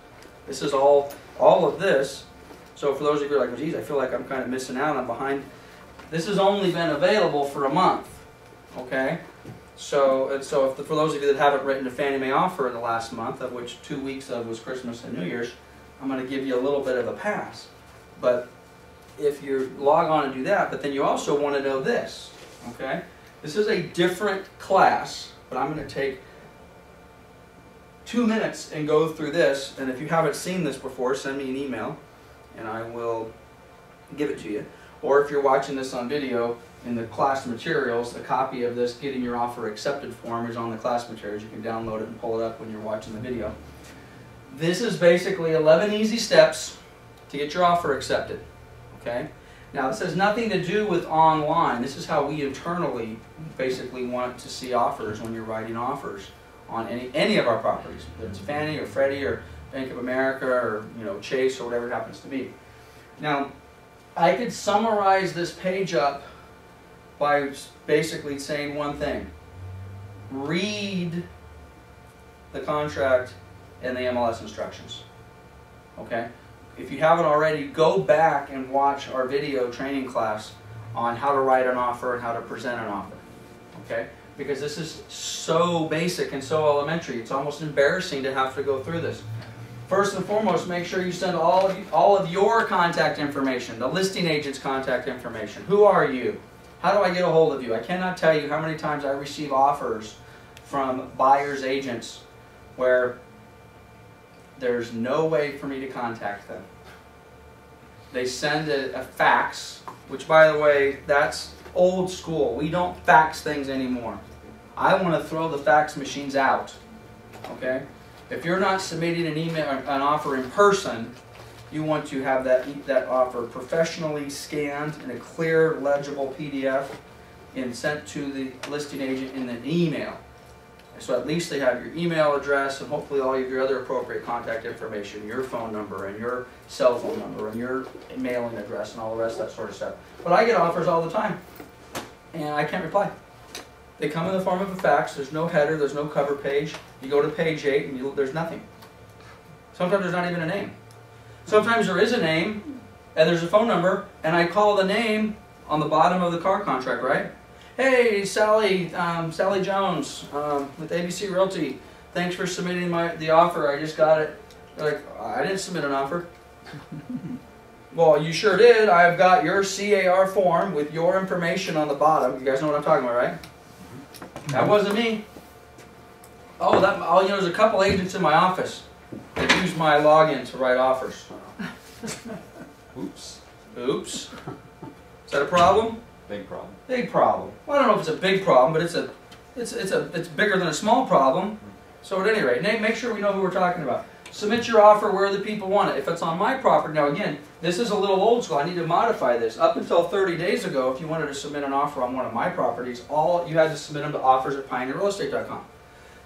Speaker 1: This is all of this. So for those of you who are like, geez, I feel like I'm kind of missing out, I'm behind. This has only been available for a month. Okay? So for those of you that haven't written a Fannie Mae offer in the last month, of which 2 weeks of was Christmas and New Year's, I'm going to give you a little bit of a pass. But if you log on and do that, but then you also want to know this. Okay? This is a different class, but I'm going to take 2 minutes and go through this. And if you haven't seen this before, send me an email and I will give it to you. Or if you're watching this on video, in the class materials, a copy of this Getting Your Offer Accepted form is on the class materials. You can download it and pull it up when you're watching the video. This is basically 11 easy steps to get your offer accepted. Okay? Now, this has nothing to do with online. This is how we internally basically want to see offers when you're writing offers on any of our properties, whether it's Fannie or Freddie or Bank of America or Chase or whatever it happens to be. Now, I could summarize this page up by basically saying one thing. Read the contract and the MLS instructions. Okay? If you haven't already, go back and watch our video training class on how to write an offer and how to present an offer. Okay? Because this is so basic and so elementary. It's almost embarrassing to have to go through this. First and foremost, make sure you send all of your contact information, the listing agent's contact information. Who are you? How do I get a hold of you? I cannot tell you how many times I receive offers from buyer's agents where there's no way for me to contact them. They send a fax, which, by the way, that's old school. We don't fax things anymore. I want to throw the fax machines out. Okay? If you're not submitting an offer in person, you want to have that offer professionally scanned in a clear, legible PDF and sent to the listing agent in an email. So at least they have your email address and hopefully all of your other appropriate contact information, your phone number and your cell phone number and your mailing address and all the rest of that sort of stuff. But I get offers all the time and I can't reply. They come in the form of a fax. There's no header, there's no cover page. You go to page 8 and there's nothing. Sometimes there's not even a name. Sometimes there is a name and there's a phone number and I call the name on the bottom of the car contract, right? Hey, Sally, Sally Jones with ABC Realty. Thanks for submitting the offer. I just got it. They're like, I didn't submit an offer. Well, you sure did. I've got your CAR form with your information on the bottom. You guys know what I'm talking about, right? That wasn't me. Oh, there's a couple agents in my office that use my login to write offers.
Speaker 5: Oops.
Speaker 1: Oops. Is that a problem?
Speaker 5: Big problem.
Speaker 1: Big problem. Well, I don't know if it's a big problem, but it's bigger than a small problem. So at any rate, make sure we know who we're talking about. Submit your offer where the people want it. If it's on my property, now again, this is a little old school. I need to modify this. Up until 30 days ago, if you wanted to submit an offer on one of my properties, you had to submit them to offers@pioneerrealestate.com.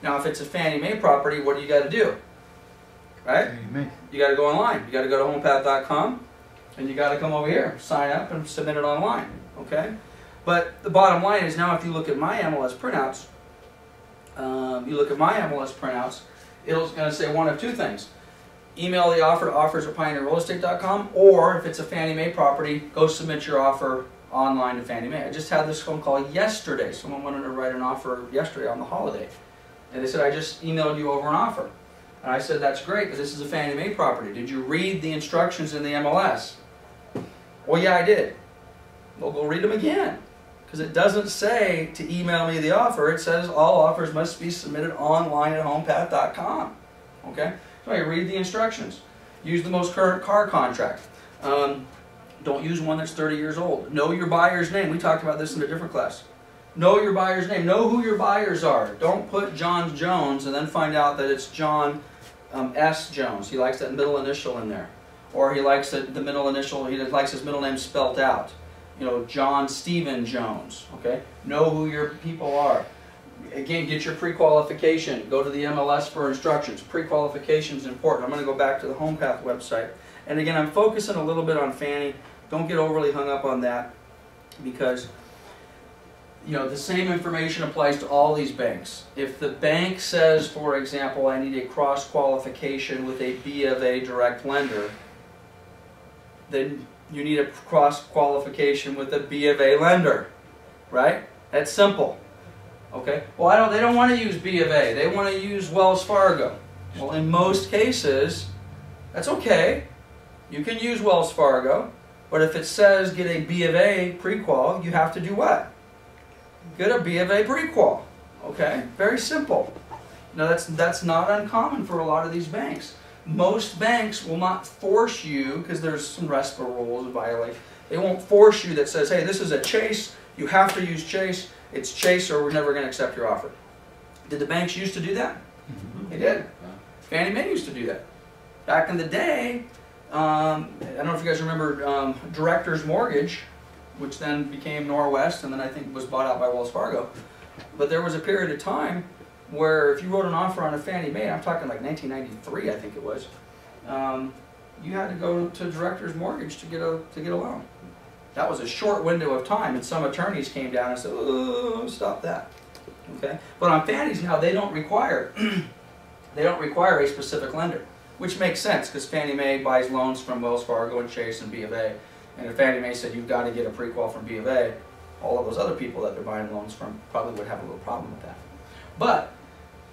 Speaker 1: Now, if it's a Fannie Mae property, what do you got to do? Right? You got to go online. You got to go to homepath.com, and you got to come over here, sign up, and submit it online. Okay? But the bottom line is now, if you look at my MLS printouts, it's going to say one of two things. Email the offer to offers@pioneerrealestate.com, or if it's a Fannie Mae property, go submit your offer online to Fannie Mae. I just had this phone call yesterday. Someone wanted to write an offer yesterday on the holiday. And they said, I just emailed you over an offer. And I said, that's great, but this is a Fannie Mae property. Did you read the instructions in the MLS? Well, yeah, I did. Well, go read them again. Because it doesn't say to email me the offer. It says all offers must be submitted online at homepath.com. Okay? So you read the instructions. Use the most current car contract. Don't use one that's 30 years old. Know your buyer's name. We talked about this in a different class. Know your buyer's name. Know who your buyers are. Don't put John Jones and then find out that it's John S. Jones. He likes that middle initial in there. Or he likes the middle initial, he likes his middle name spelt out. You know, John Stephen Jones, okay? Know who your people are. Again, get your pre-qualification. Go to the MLS for instructions. Pre-qualification is important. I'm going to go back to the HomePath website. And again, I'm focusing a little bit on Fannie. Don't get overly hung up on that because, you know, the same information applies to all these banks. If the bank says, for example, I need a cross-qualification with a B of A direct lender, then you need a cross-qualification with a B of A lender, right? That's simple, okay? Well, they don't want to use B of A. They want to use Wells Fargo. Well, in most cases, that's okay. You can use Wells Fargo, but if it says get a B of A pre-qual, you have to do what? Get a B of A pre-qual, okay? Very simple. Now, that's not uncommon for a lot of these banks. Most banks will not force you, because there's some RESPA rules to violate. They won't force you that says, hey, this is a Chase, you have to use Chase, it's Chase or we're never going to accept your offer. Did the banks used to do that? They did. Fannie Mae used to do that. Back in the day, I don't know if you guys remember Director's Mortgage, which then became Norwest and then I think was bought out by Wells Fargo. But there was a period of time where if you wrote an offer on a Fannie Mae, I'm talking like 1993, I think it was, you had to go to Director's Mortgage to get a loan. That was a short window of time, and some attorneys came down and said, "Oh, stop that." Okay, but on Fannie's now they don't require they don't require a specific lender, which makes sense because Fannie Mae buys loans from Wells Fargo and Chase and B of A, and if Fannie Mae said you've got to get a pre-qual from B of A, all of those other people that they're buying loans from probably would have a little problem with that. But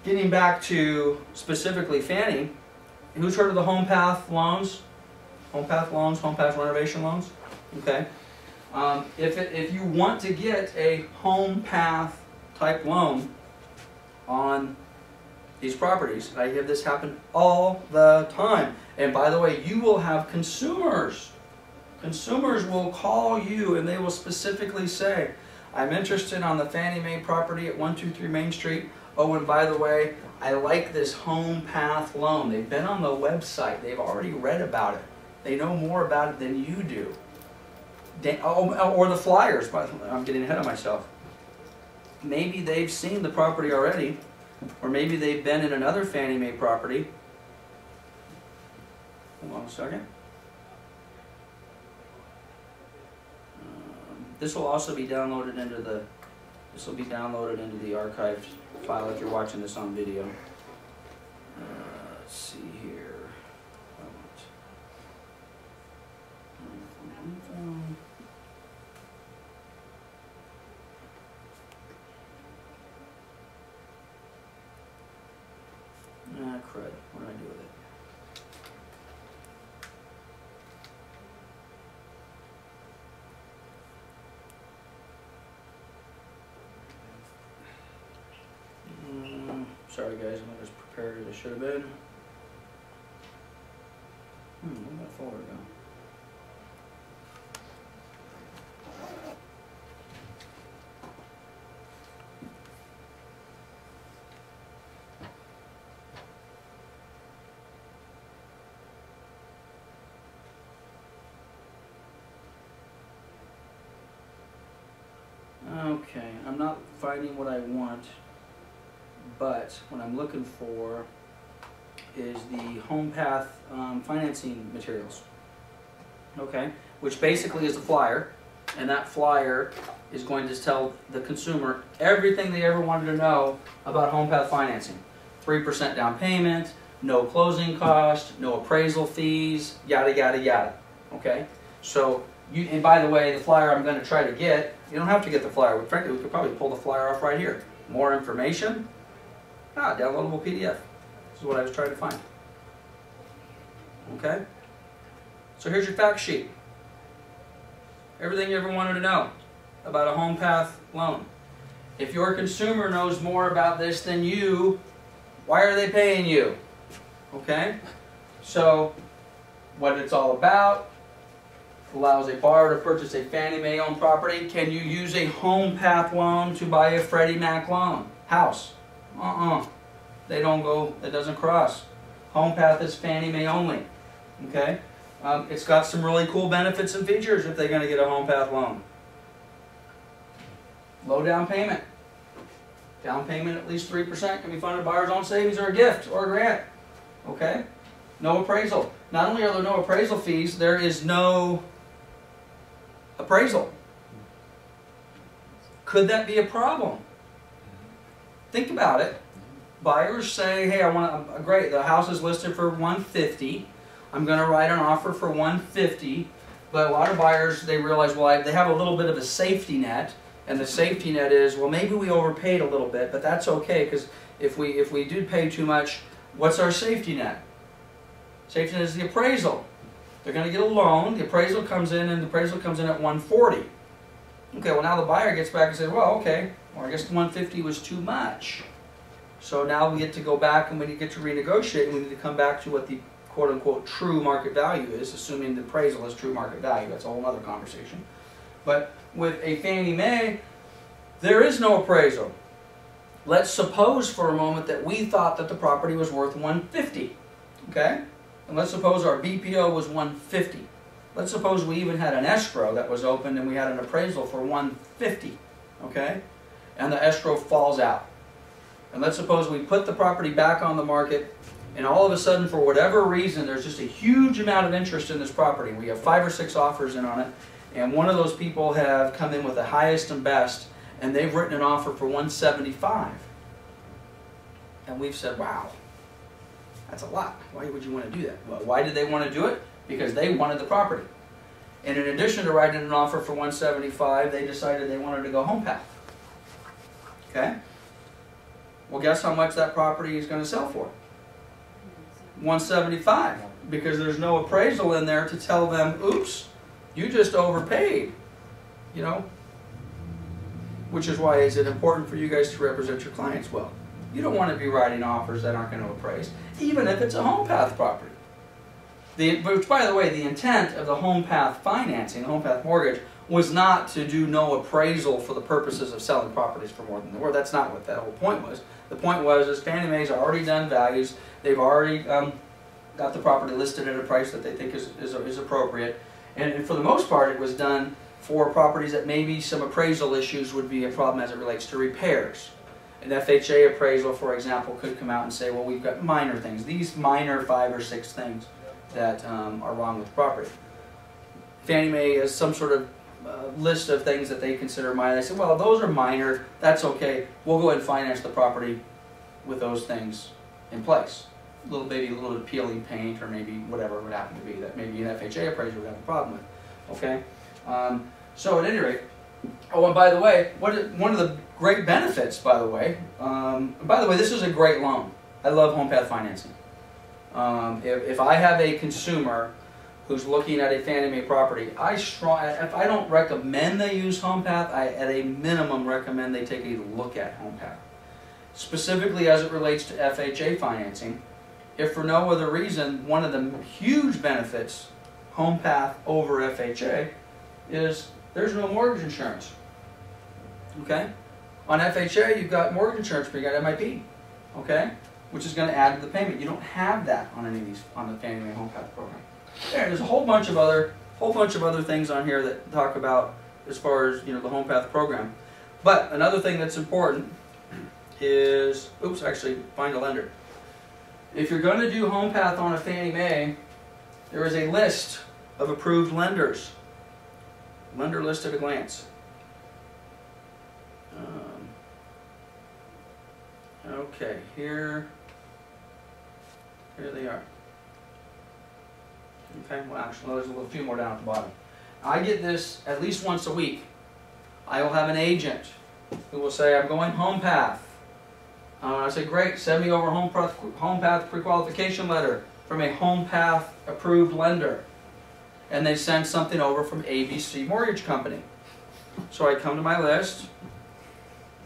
Speaker 1: getting back to specifically Fannie, who's heard of the Home Path loans? Home Path loans, Home Path renovation loans? Okay. If you want to get a Home Path type loan on these properties, I hear this happen all the time. And by the way, you will have consumers. Consumers will call you and they will specifically say, I'm interested on the Fannie Mae property at 123 Main Street. Oh, and by the way, I like this Home Path loan. They've been on the website. They've already read about it. They know more about it than you do. Or the flyers. I'm getting ahead of myself. Maybe they've seen the property already, or maybe they've been in another Fannie Mae property. Hold on a second. This will also be downloaded into the. This will be downloaded into the archived file if you're watching this on video. Let's see here. Crud. What do I do with it? Sorry guys, I'm not as prepared as I should have been. Where'd that folder go? Okay, I'm not finding what I want, but what I'm looking for is the Home Path financing materials. Okay, which basically is a flyer, and that flyer is going to tell the consumer everything they ever wanted to know about Home Path financing. 3% down payment, no closing cost, no appraisal fees, yada yada yada. Okay, so and by the way, the flyer I'm going to try to get, you don't have to get the flyer. Frankly, we could probably pull the flyer off right here. More information, downloadable PDF. This is what I was trying to find. Okay? So here's your fact sheet. Everything you ever wanted to know about a Home Path loan. If your consumer knows more about this than you, why are they paying you? Okay? So, what it's all about, allows a borrower to purchase a Fannie Mae owned property. Can you use a Home Path loan to buy a Freddie Mac loan? House. They don't go, it doesn't cross. Home Path is Fannie Mae only. Okay? It's got some really cool benefits and features if they're going to get a Home Path loan. Low down payment. Down payment at least 3% can be funded by buyer's own savings or a gift or a grant. Okay? No appraisal. Not only are there no appraisal fees, there is no appraisal. Could that be a problem? Think about it. Buyers say, hey, I want great, the house is listed for $150. I'm going to write an offer for $150. But a lot of buyers, they realize, well, they have a little bit of a safety net. And the safety net is, well, maybe we overpaid a little bit, but that's okay, because if we do pay too much, what's our safety net? Safety net is the appraisal. They're going to get a loan, the appraisal comes in, and the appraisal comes in at $140. Okay, well now the buyer gets back and says, well, okay, well I guess the $150 was too much. So now we get to go back and we get to renegotiate, and we need to come back to what the quote-unquote true market value is, assuming the appraisal is true market value. That's a whole other conversation. But with a Fannie Mae, there is no appraisal. Let's suppose for a moment that we thought that the property was worth $150. Okay? And let's suppose our BPO was $150. Let's suppose we even had an escrow that was opened and we had an appraisal for $150. Okay? And the escrow falls out. And let's suppose we put the property back on the market, and all of a sudden, for whatever reason, there's just a huge amount of interest in this property. We have 5 or 6 offers in on it, And one of those people have come in with the highest and best, and they've written an offer for 175. And we've said, wow, that's a lot. Why would you want to do that? Well, why did they want to do it? Because they wanted the property. And in addition to writing an offer for 175, they decided they wanted to go home path. Okay? Well, guess how much that property is going to sell for? 175. Because there's no appraisal in there to tell them, oops, you just overpaid. You know? Which is why is it important for you guys to represent your clients well. You don't want to be writing offers that aren't going to appraise, even if it's a home path property. Which, by the way, the intent of the home path financing, the home path mortgage, was not to do no appraisal for the purposes of selling properties for more than they're worth. That's not what that whole point was. The point was is Fannie Mae's already done values. They've already got the property listed at a price that they think is appropriate. And for the most part, it was done for properties that maybe some appraisal issues would be a problem as it relates to repairs. An FHA appraisal, for example, could come out and say, well, we've got minor things. These minor 5 or 6 things that are wrong with the property. Fannie Mae has some sort of list of things that they consider minor. They say, well, those are minor, that's okay. We'll go ahead and finance the property with those things in place. Maybe a little bit of peeling paint or maybe whatever it would happen to be that maybe an FHA appraiser would have a problem with. Okay? So at any rate, oh, and by the way, one of the great benefits, by the way, this is a great loan. I love home path financing. If I have a consumer who's looking at a Fannie Mae property, if I don't recommend they use home path, I at a minimum recommend they take a look at home path. Specifically as it relates to FHA financing, if for no other reason, one of the huge benefits, home path over FHA, is there's no mortgage insurance. Okay? On FHA, you've got mortgage insurance, but you got MIP. Okay? Which is going to add to the payment. You don't have that on any of these on the Fannie Mae Home Path program. There's a whole bunch of other things on here that talk about as far as the Home Path program. But another thing that's important is find a lender. If you're going to do Home Path on a Fannie Mae, there is a list of approved lenders. Lender list at a glance. Okay, here they are. Okay, well actually there's a few more down at the bottom. I get this at least once a week. I will have an agent who will say, I'm going home path. I say, great, send me over home path pre-qualification letter from a home path approved lender. And they send something over from ABC Mortgage Company. So I come to my list,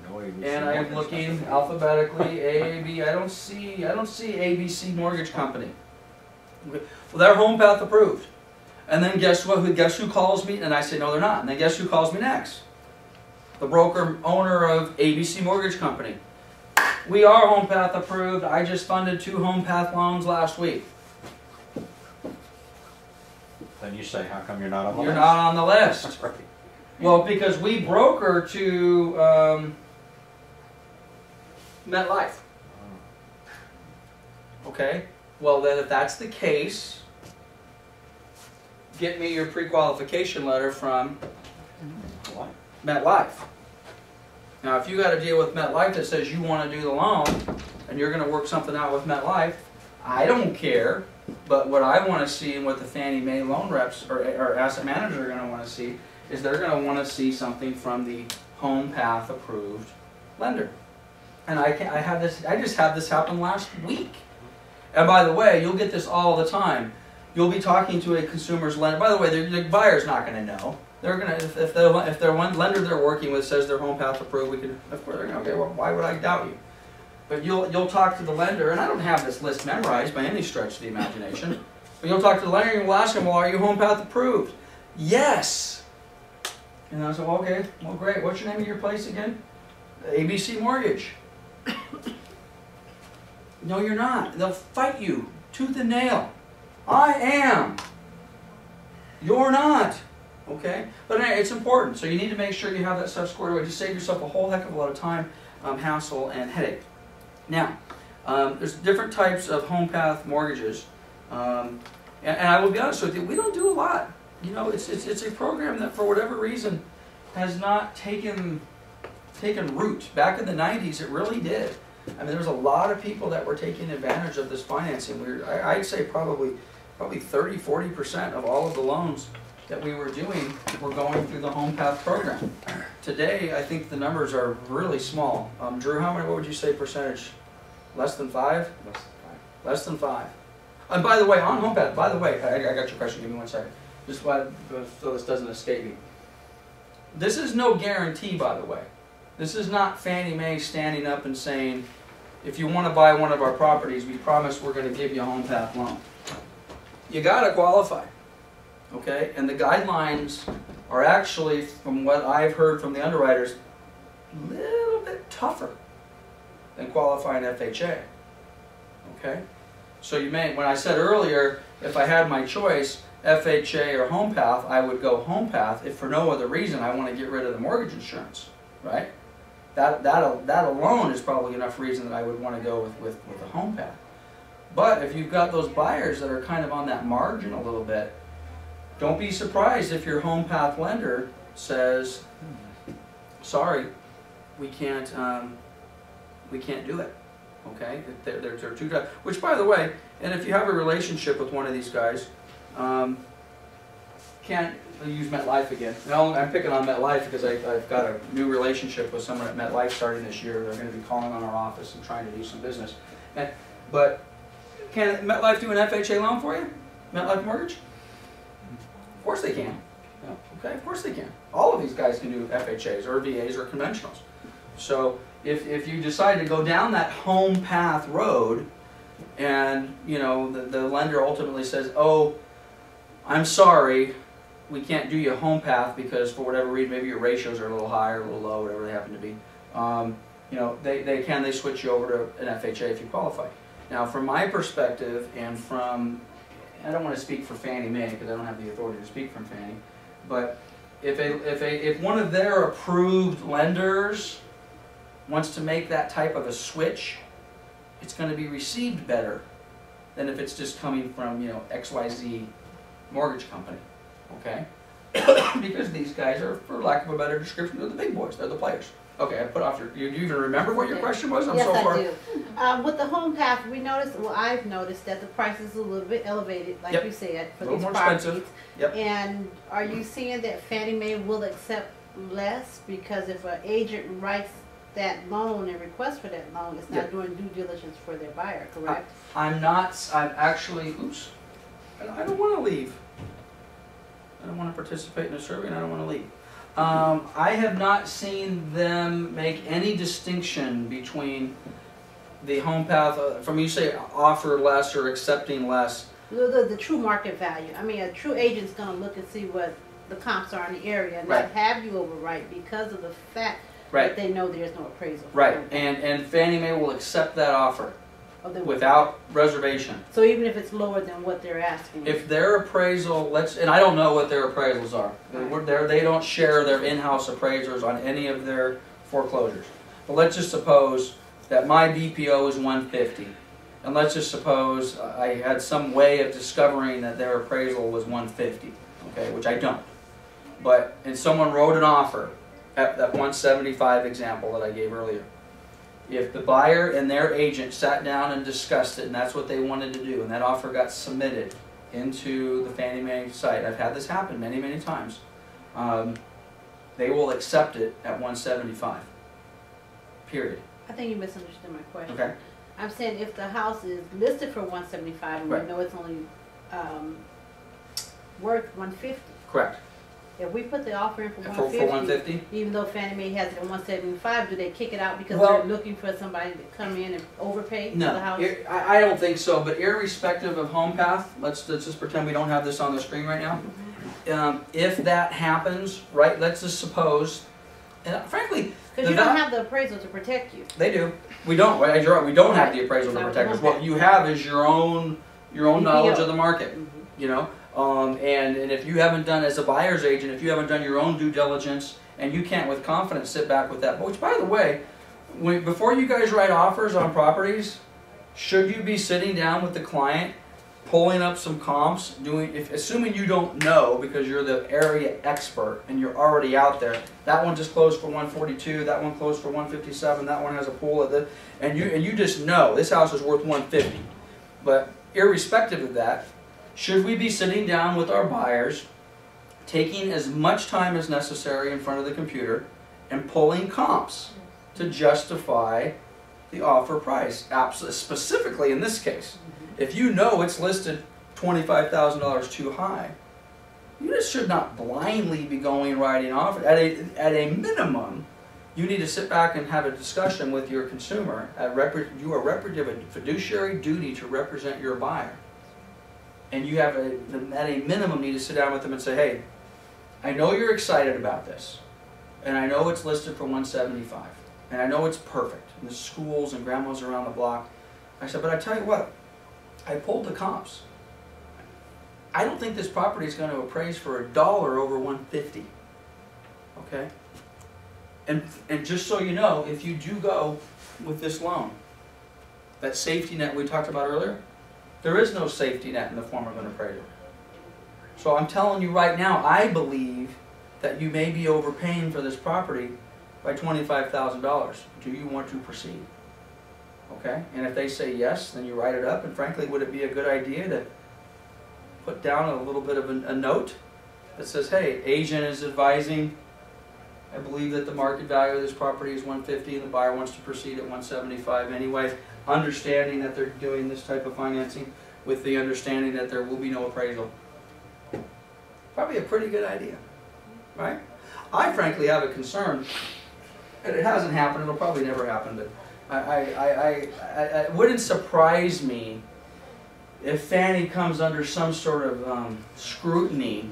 Speaker 1: and I'm looking alphabetically, A, B. I don't see ABC Mortgage Company. Well, they're home path approved. And then guess what? Guess who calls me? And I say, no, they're not. And then guess who calls me next? The broker owner of ABC Mortgage Company. We are home path approved. I just funded 2 home path loans last week.
Speaker 5: Then you say, how come you're not on the list?
Speaker 1: You're not on the list.
Speaker 5: Right.
Speaker 1: Well, because we broker to MetLife. Okay? Well, then if that's the case, get me your pre-qualification letter from
Speaker 5: What?
Speaker 1: MetLife. Now, if you got a deal with MetLife that says you want to do the loan and you're going to work something out with MetLife, I don't care. But what I want to see and what the Fannie Mae loan reps or asset managers are going to want to see is they're going to want to see something from the home path approved lender. And I just had this happen last week. And by the way, you'll get this all the time. You'll be talking to a consumer's lender. By the way, the buyer's not going to know. They're going to if their one lender they're working with says they're home path approved, we can of course they're going to okay. Well, why would I doubt you? But you'll talk to the lender, and I don't have this list memorized by any stretch of the imagination. But you'll talk to the lender and you'll ask him, well, are you home path approved? Yes. And I said, well, okay, well, great. What's your name of your place again? ABC Mortgage. No, you're not. They'll fight you tooth and nail. I am. You're not. Okay? But anyway, it's important. So you need to make sure you have that stuff squared away. Just save yourself a whole heck of a lot of time, hassle, and headache. Now, there's different types of home path mortgages. And I will be honest with you, we don't do a lot you know, it's a program that for whatever reason has not taken root. Back in the 90s, it really did. I mean, there was a lot of people that were taking advantage of this financing. I'd say probably 30–40% of all of the loans that we were doing were going through the Home Path program. Today, I think the numbers are really small. Drew, what would you say percentage? Less than 5? Less than 5. And by the way, on Home Path, by the way, I got your question, give me 1 second. Just so this doesn't escape me. This is no guarantee, by the way. This is not Fannie Mae standing up and saying, if you want to buy one of our properties, we promise we're going to give you a Home Path loan. You got to qualify, okay? And the guidelines are actually, from what I've heard from the underwriters, a little bit tougher than qualifying FHA, okay? So you may, when I said earlier, if I had my choice, FHA or Home Path, I would go Home Path if for no other reason I want to get rid of the mortgage insurance, right? That alone is probably enough reason that I would want to go with a Home Path. But if you've got those buyers that are kind of on that margin a little bit, don't be surprised if your Home Path lender says, sorry, we can't do it, okay? They're too tough. Which, by the way, and if you have a relationship with one of these guys, can't use MetLife again. No, I'm picking on MetLife because I've got a new relationship with someone at MetLife starting this year. They're going to be calling on our office and trying to do some business. But can MetLife do an FHA loan for you? MetLife mortgage? Of course they can. Okay, of course they can. All of these guys can do FHAs or VAs or conventionals. So if you decide to go down that Home Path road, and you know the lender ultimately says, "Oh, I'm sorry, we can't do you a Home Path because for whatever reason, maybe your ratios are a little high or a little low, whatever they happen to be." You know, they switch you over to an FHA if you qualify. Now, from my perspective, and from, I don't want to speak for Fannie Mae because I don't have the authority to speak from Fannie, but if one of their approved lenders wants to make that type of a switch, it's going to be received better than if it's just coming from, you know, XYZ mortgage company, okay? Because these guys are, for lack of a better description, they're the big boys, they're the players. Okay, I put off your, do you even remember what your question was?
Speaker 7: Yes, I do. With the Home Path, we noticed, well, I've noticed that the price is a little bit elevated, like you said, for these properties. Expensive. Yep. And are you seeing that Fannie Mae will accept less? Because if an agent writes that loan and requests for that loan, it's not doing due diligence for their buyer, correct?
Speaker 1: I'm actually, oops, I don't want to leave. I don't want to participate in a survey and I don't want to leave. I have not seen them make any distinction between the Home Path, from you say offer less or accepting less.
Speaker 7: The true market value. I mean, a true agent's going to look and see what the comps are in the area and not have you overwrite because of the fact that they know there's no appraisal.
Speaker 1: Right, and Fannie Mae will accept that offer without reservation.
Speaker 7: So even if it's lower than what they're asking?
Speaker 1: If their appraisal, and I don't know what their appraisals are. They don't share their in-house appraisers on any of their foreclosures. But let's just suppose that my BPO is 150. And let's just suppose I had some way of discovering that their appraisal was 150, okay, which I don't. And someone wrote an offer at that 175 example that I gave earlier. If the buyer and their agent sat down and discussed it, and that's what they wanted to do, and that offer got submitted into the Fannie Mae site, I've had this happen many, many times, they will accept it at 175, period.
Speaker 7: I think you misunderstood my question.
Speaker 1: Okay.
Speaker 7: I'm saying if the house is listed for 175 and we know it's only worth 150.
Speaker 1: Correct.
Speaker 7: If we put the offer in for
Speaker 1: 150,
Speaker 7: even though Fannie Mae has it at 175, do they kick it out because they're looking for somebody to come in and overpay for the house?
Speaker 1: No, I don't think so. But irrespective of Home Path, let's just pretend we don't have this on the screen right now. If that happens, right? Let's just suppose, and frankly,
Speaker 7: because you don't have the appraisal to protect you.
Speaker 1: They do. We don't. Right? You're right. We don't have the appraisal to protect us. What you have is your own knowledge of the market. You know. And if you haven't done, as a buyer's agent, if you haven't done your own due diligence, and you can't with confidence sit back with that, which by the way, before you guys write offers on properties, should you be sitting down with the client pulling up some comps, assuming you don't know because you're the area expert and you're already out there. That one just closed for 142. That one closed for 157. That one has a pool at and you just know this house is worth 150. But irrespective of that, should we be sitting down with our buyers, taking as much time as necessary in front of the computer, and pulling comps to justify the offer price? Specifically in this case, if you know it's listed $25,000 too high, you just should not blindly be going writing off. At a minimum, you need to sit back and have a discussion with your consumer. You have a fiduciary duty to represent your buyer. And you have, at a minimum, need to sit down with them and say, hey, I know you're excited about this, and I know it's listed for 175, and I know it's perfect, and there's schools and grandmas around the block. I said, but I tell you what, I pulled the comps. I don't think this property is going to appraise for $1 over 150. Okay? And just so you know, if you do go with this loan, that safety net we talked about earlier, there is no safety net in the form of an appraisal. So I'm telling you right now, I believe that you may be overpaying for this property by $25,000. Do you want to proceed? Okay? And if they say yes, then you write it up. And frankly, would it be a good idea to put down a little bit of a note that says, hey, agent is advising, I believe that the market value of this property is 150 and the buyer wants to proceed at 175 anyway, understanding that they're doing this type of financing with the understanding that there will be no appraisal. Probably a pretty good idea, right? I frankly have a concern, and it hasn't happened, it'll probably never happen, but it wouldn't surprise me if Fannie comes under some sort of scrutiny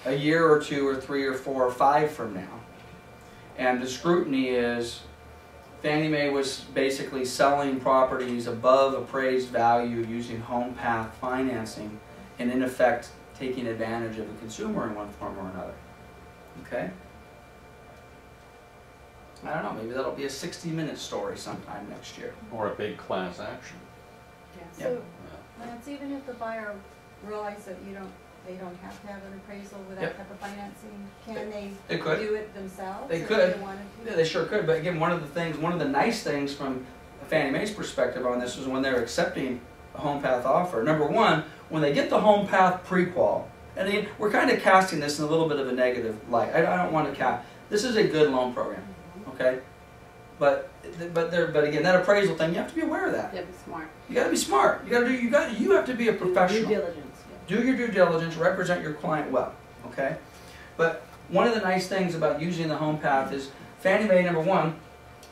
Speaker 1: a year or 2 or 3 or 4 or 5 from now. And the scrutiny is Fannie Mae was basically selling properties above appraised value using home path financing and in effect taking advantage of the consumer in one form or another. Okay? I don't know, maybe that'll be a 60-minute story sometime next year.
Speaker 5: Or a big class action.
Speaker 3: Yeah, so, Lance, even if the buyer realizes that they don't have to have an appraisal with that type of financing, can they do it themselves?
Speaker 1: They could. Yeah, they sure could. But again, one of the nice things from Fannie Mae's perspective on this is when they're accepting a home path offer. Number one, when they get the home path pre-qual, and again, we're kind of casting this in a little bit of a negative light. I don't want to cap. This is a good loan program, okay? But again, that appraisal thing, you have to be aware of that.
Speaker 7: You have to be smart.
Speaker 1: You got to be smart. You have to be a professional.
Speaker 7: Due diligence.
Speaker 1: Do your due diligence, represent your client well, okay? But one of the nice things about using the home path is Fannie Mae, number one,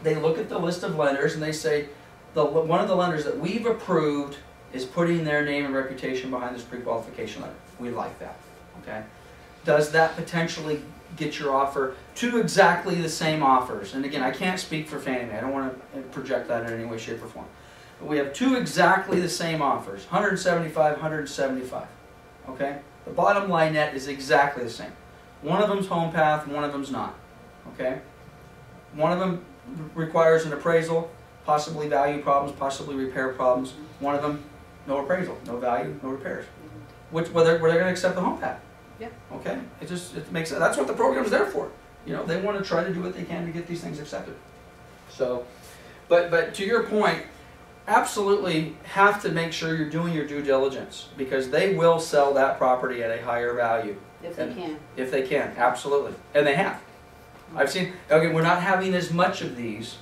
Speaker 1: they look at the list of lenders and they say, one of the lenders that we've approved is putting their name and reputation behind this pre-qualification letter. We like that, okay? Does that potentially get your offer to exactly the same offers? And again, I can't speak for Fannie Mae. I don't want to project that in any way, shape, or form. But we have 2 exactly the same offers, 175, 175. Okay? The bottom line net is exactly the same. One of them's home path and one of them's not. Okay? One of them requires an appraisal, possibly value problems, possibly repair problems. One of them, no appraisal, no value, no repairs. Where they're going to accept the home path.
Speaker 7: Yeah.
Speaker 1: Okay? It makes sense. That's what the program's there for. You know, they want to try to do what they can to get these things accepted. So, but to your point, absolutely have to make sure you're doing your due diligence because they will sell that property at a higher value.
Speaker 7: If they can.
Speaker 1: If they can, absolutely. And they have. I've seen, okay, we're not having as much of these,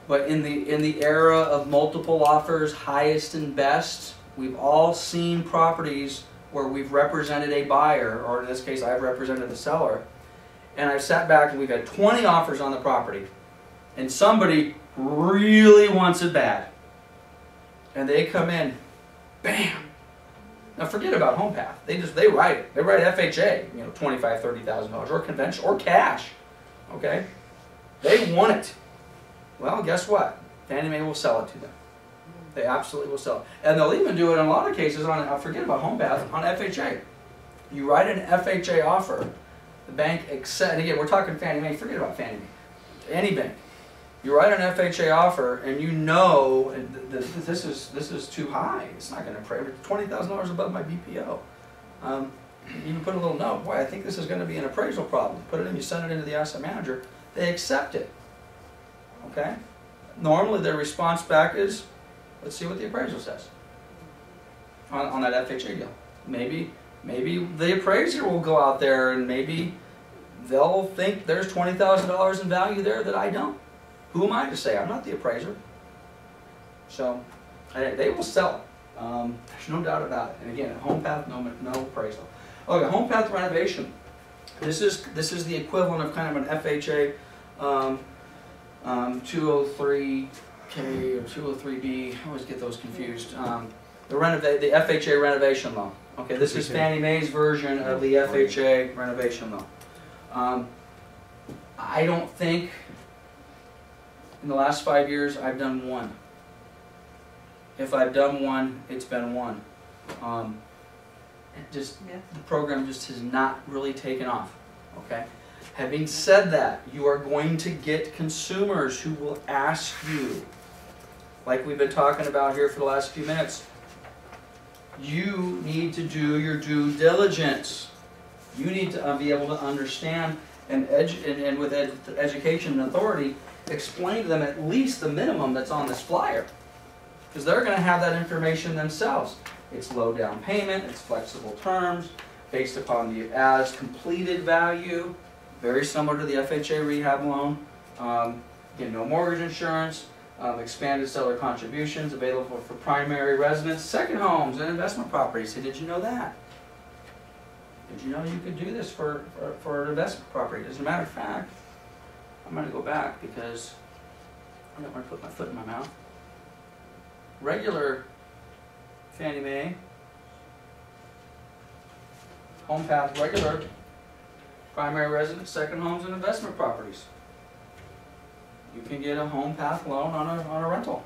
Speaker 1: but in the era of multiple offers, highest and best, we've all seen properties where we've represented a buyer, or in this case I've represented the seller, and I've sat back and we've had 20 offers on the property, and somebody really wants it bad. And they come in, bam. Now forget about home path. They write it. They write FHA, you know, $25,000, $30,000, or convention, or cash. Okay, they want it. Well, guess what? Fannie Mae will sell it to them. They absolutely will sell it, and they'll even do it in a lot of cases on. Forget about home path on FHA. You write an FHA offer, the bank accepts. And again, we're talking Fannie Mae. Forget about Fannie Mae. Any bank. You write an FHA offer, and you know this is too high. It's not going to appraise. $20,000 above my BPO. You can put a little note. Boy, I think this is going to be an appraisal problem. Put it in. You send it into the asset manager. They accept it. Okay. Normally, their response back is, let's see what the appraisal says on that FHA deal. Maybe the appraiser will go out there and maybe they'll think there's $20,000 in value there that I don't. Who am I to say? I'm not the appraiser. So they will sell it. There's no doubt about it. And again, home path, no appraisal. Okay, home path renovation. This is the equivalent of kind of an FHA 203K or 203B. I always get those confused. The FHA renovation loan. Okay, this is Fannie Mae's version of the FHA renovation loan. I don't think in the last 5 years I've done one. If I've done one, it's been one. The program just has not really taken off. Okay. Having said that, you are going to get consumers who will ask you, like we've been talking about here for the last few minutes, you need to do your due diligence. You need to be able to understand and with education and authority, explain to them at least the minimum that's on this flyer. Because they're going to have that information themselves. It's low down payment, it's flexible terms, based upon the as completed value, very similar to the FHA rehab loan. Again, no mortgage insurance, expanded seller contributions available for primary residence, second homes, and investment properties. Hey, did you know that? Did you know you could do this for an investment property? As a matter of fact, I'm going to go back because I don't want to put my foot in my mouth. Regular Fannie Mae, home path, regular primary residence, second homes, and investment properties. You can get a home path loan on a rental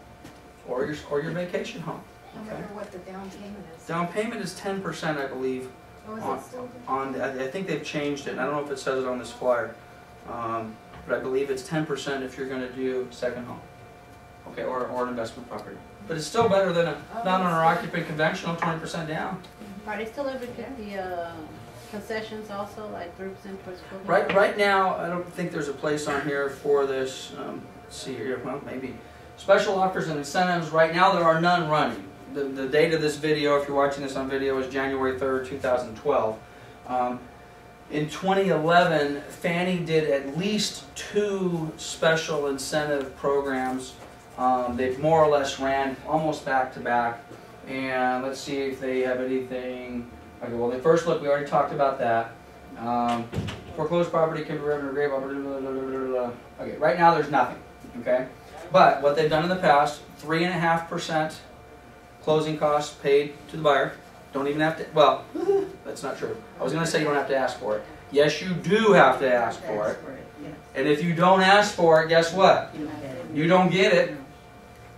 Speaker 1: or your vacation home.
Speaker 3: I wonder what the down payment is.
Speaker 1: Down payment is 10%, I believe.
Speaker 3: Oh, is it still
Speaker 1: I think they've changed it. I don't know if it says it on this flyer, but I believe it's 10% if you're going to do second home, okay, or an investment property. But it's still better than a non-owner occupant conventional 20% down.
Speaker 7: Are they still able to get the concessions also, like 3% towards building?
Speaker 1: Right now, I don't think there's a place on here for this. Let's see here. Well, maybe special offers and incentives. Right now, there are none running. The date of this video, if you're watching this on video, is January 3rd, 2012. In 2011, Fannie did at least 2 special incentive programs. They've more or less ran almost back to back. And let's see if they have anything. Okay, well, the first look, we already talked about that. Foreclosed property can be revenue grave. Okay, right now there's nothing. Okay, but what they've done in the past, 3.5% closing costs paid to the buyer. Don't even have to. Well, that's not true. I was going to say you don't have to ask for it. Yes, you do have to ask for it. And if you don't ask for it, guess what? You don't get it.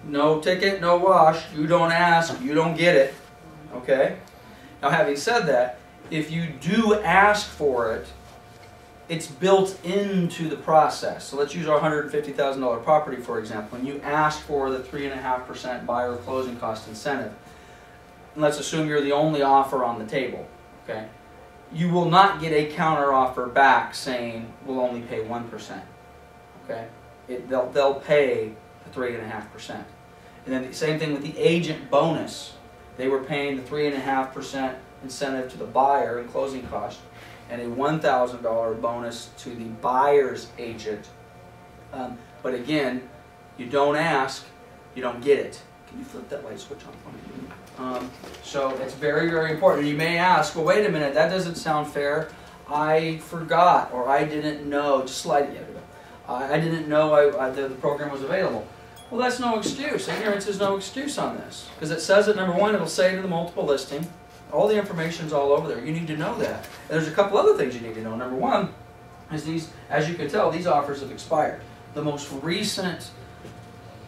Speaker 1: No ticket, no wash. You don't ask, you don't get it. Okay? Now, having said that, if you do ask for it, it's built into the process. So let's use our $150,000 property, for example, and you ask for the 3.5% buyer closing cost incentive. And let's assume you're the only offer on the table. Okay? You will not get a counter offer back saying we'll only pay 1%. Okay? They'll pay the 3.5%. And then the same thing with the agent bonus. They were paying the 3.5% incentive to the buyer in closing cost and a $1,000 bonus to the buyer's agent. But again, you don't ask, you don't get it. Can you flip that light switch on for me? So it's very, very important. You may ask, well, wait a minute, that doesn't sound fair. I forgot, or I didn't know, just slide it. I didn't know the program was available. Well, that's no excuse. Ignorance is no excuse on this. Because it says that, number one, it'll say to the multiple listing, all the information's all over there. You need to know that. And there's a couple other things you need to know. Number one is these, as you can tell, these offers have expired. The most recent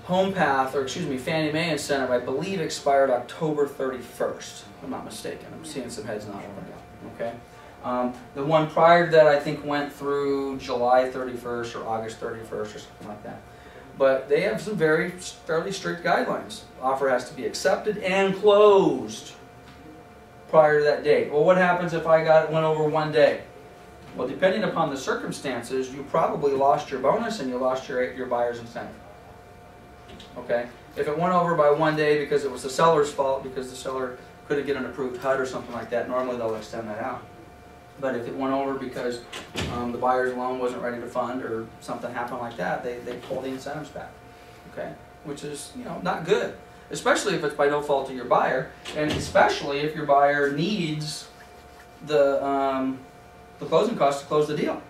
Speaker 1: home path, or excuse me, Fannie Mae incentive, I believe expired October 31st, if I'm not mistaken. I'm seeing some heads nodding right now. Okay? The one prior to that, I think, went through July 31st or August 31st or something like that. But they have some fairly strict guidelines. Offer has to be accepted and closed prior to that date. Well, what happens if I went over one day? Well, depending upon the circumstances, you probably lost your bonus and you lost your buyer's incentive. Okay? If it went over by one day because it was the seller's fault, because the seller couldn't get an approved HUD or something like that, normally they'll extend that out. But if it went over because the buyer's loan wasn't ready to fund or something happened like that, they pull the incentives back. Okay? Which is, not good. Especially if it's by no fault of your buyer, and especially if your buyer needs the closing costs to close the deal.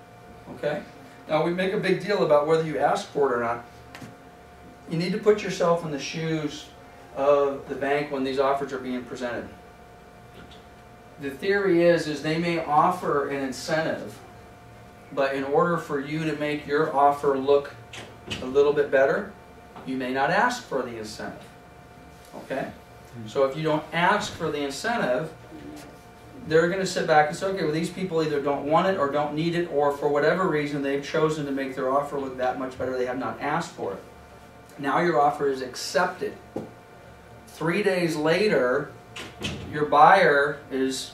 Speaker 1: Okay? Now we make a big deal about whether you ask for it or not. You need to put yourself in the shoes of the bank when these offers are being presented. The theory is they may offer an incentive, but in order for you to make your offer look a little bit better, you may not ask for the incentive. Okay? So if you don't ask for the incentive, they're going to sit back and say, okay, well, these people either don't want it or don't need it, or for whatever reason they've chosen to make their offer look that much better, they have not asked for it. Now your offer is accepted. 3 days later, your buyer is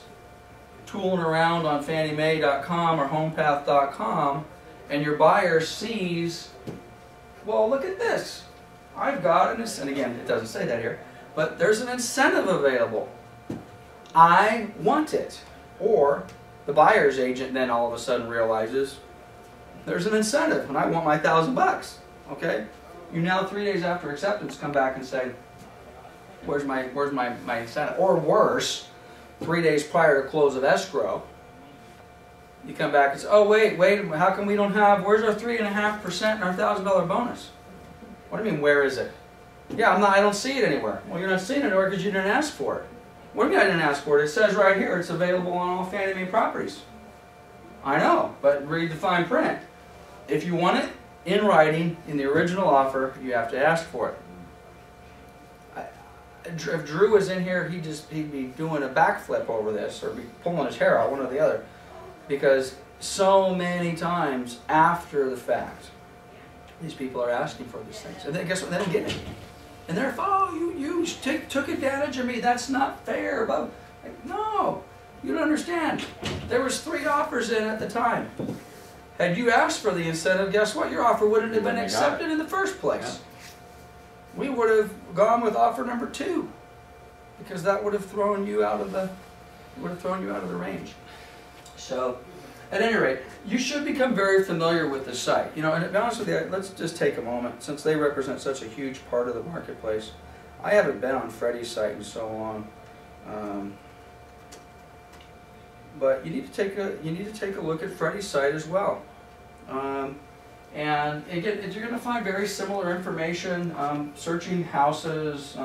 Speaker 1: tooling around on FannieMae.com or HomePath.com, and your buyer sees, well, look at this. I've got an, and again, it doesn't say that here, but there's an incentive available. I want it. Or the buyer's agent then all of a sudden realizes there's an incentive and I want my $1,000. Okay? You now 3 days after acceptance come back and say, where's my incentive? Or worse, 3 days prior to close of escrow, you come back and say, oh wait, how come we don't have, where's our 3.5% and our $1,000 bonus? What do you mean, where is it? Yeah, I don't see it anywhere. Well, you're not seeing it anywhere because you didn't ask for it. What do you mean I didn't ask for it? It says right here it's available on all Fannie Mae properties. I know, but read the fine print. If you want it in writing, in the original offer, you have to ask for it. If Drew was in here, he'd be doing a backflip over this, or be pulling his hair out, one or the other. Because so many times after the fact, these people are asking for these things. And then guess what? They don't get it. And they're, oh, you took advantage of me. That's not fair. But like, no, you don't understand. There was 3 offers in at the time. Had you asked for the incentive, guess what? Your offer wouldn't have been accepted in the first place. Yeah. We would have gone with offer number 2, because that would have thrown you out of the range. So, at any rate, you should become very familiar with the site. And to be honest with you, let's just take a moment, since they represent such a huge part of the marketplace. I haven't been on Freddie's site in so long, but you need to take a look at Freddie's site as well. And again, you're going to find very similar information. Searching houses,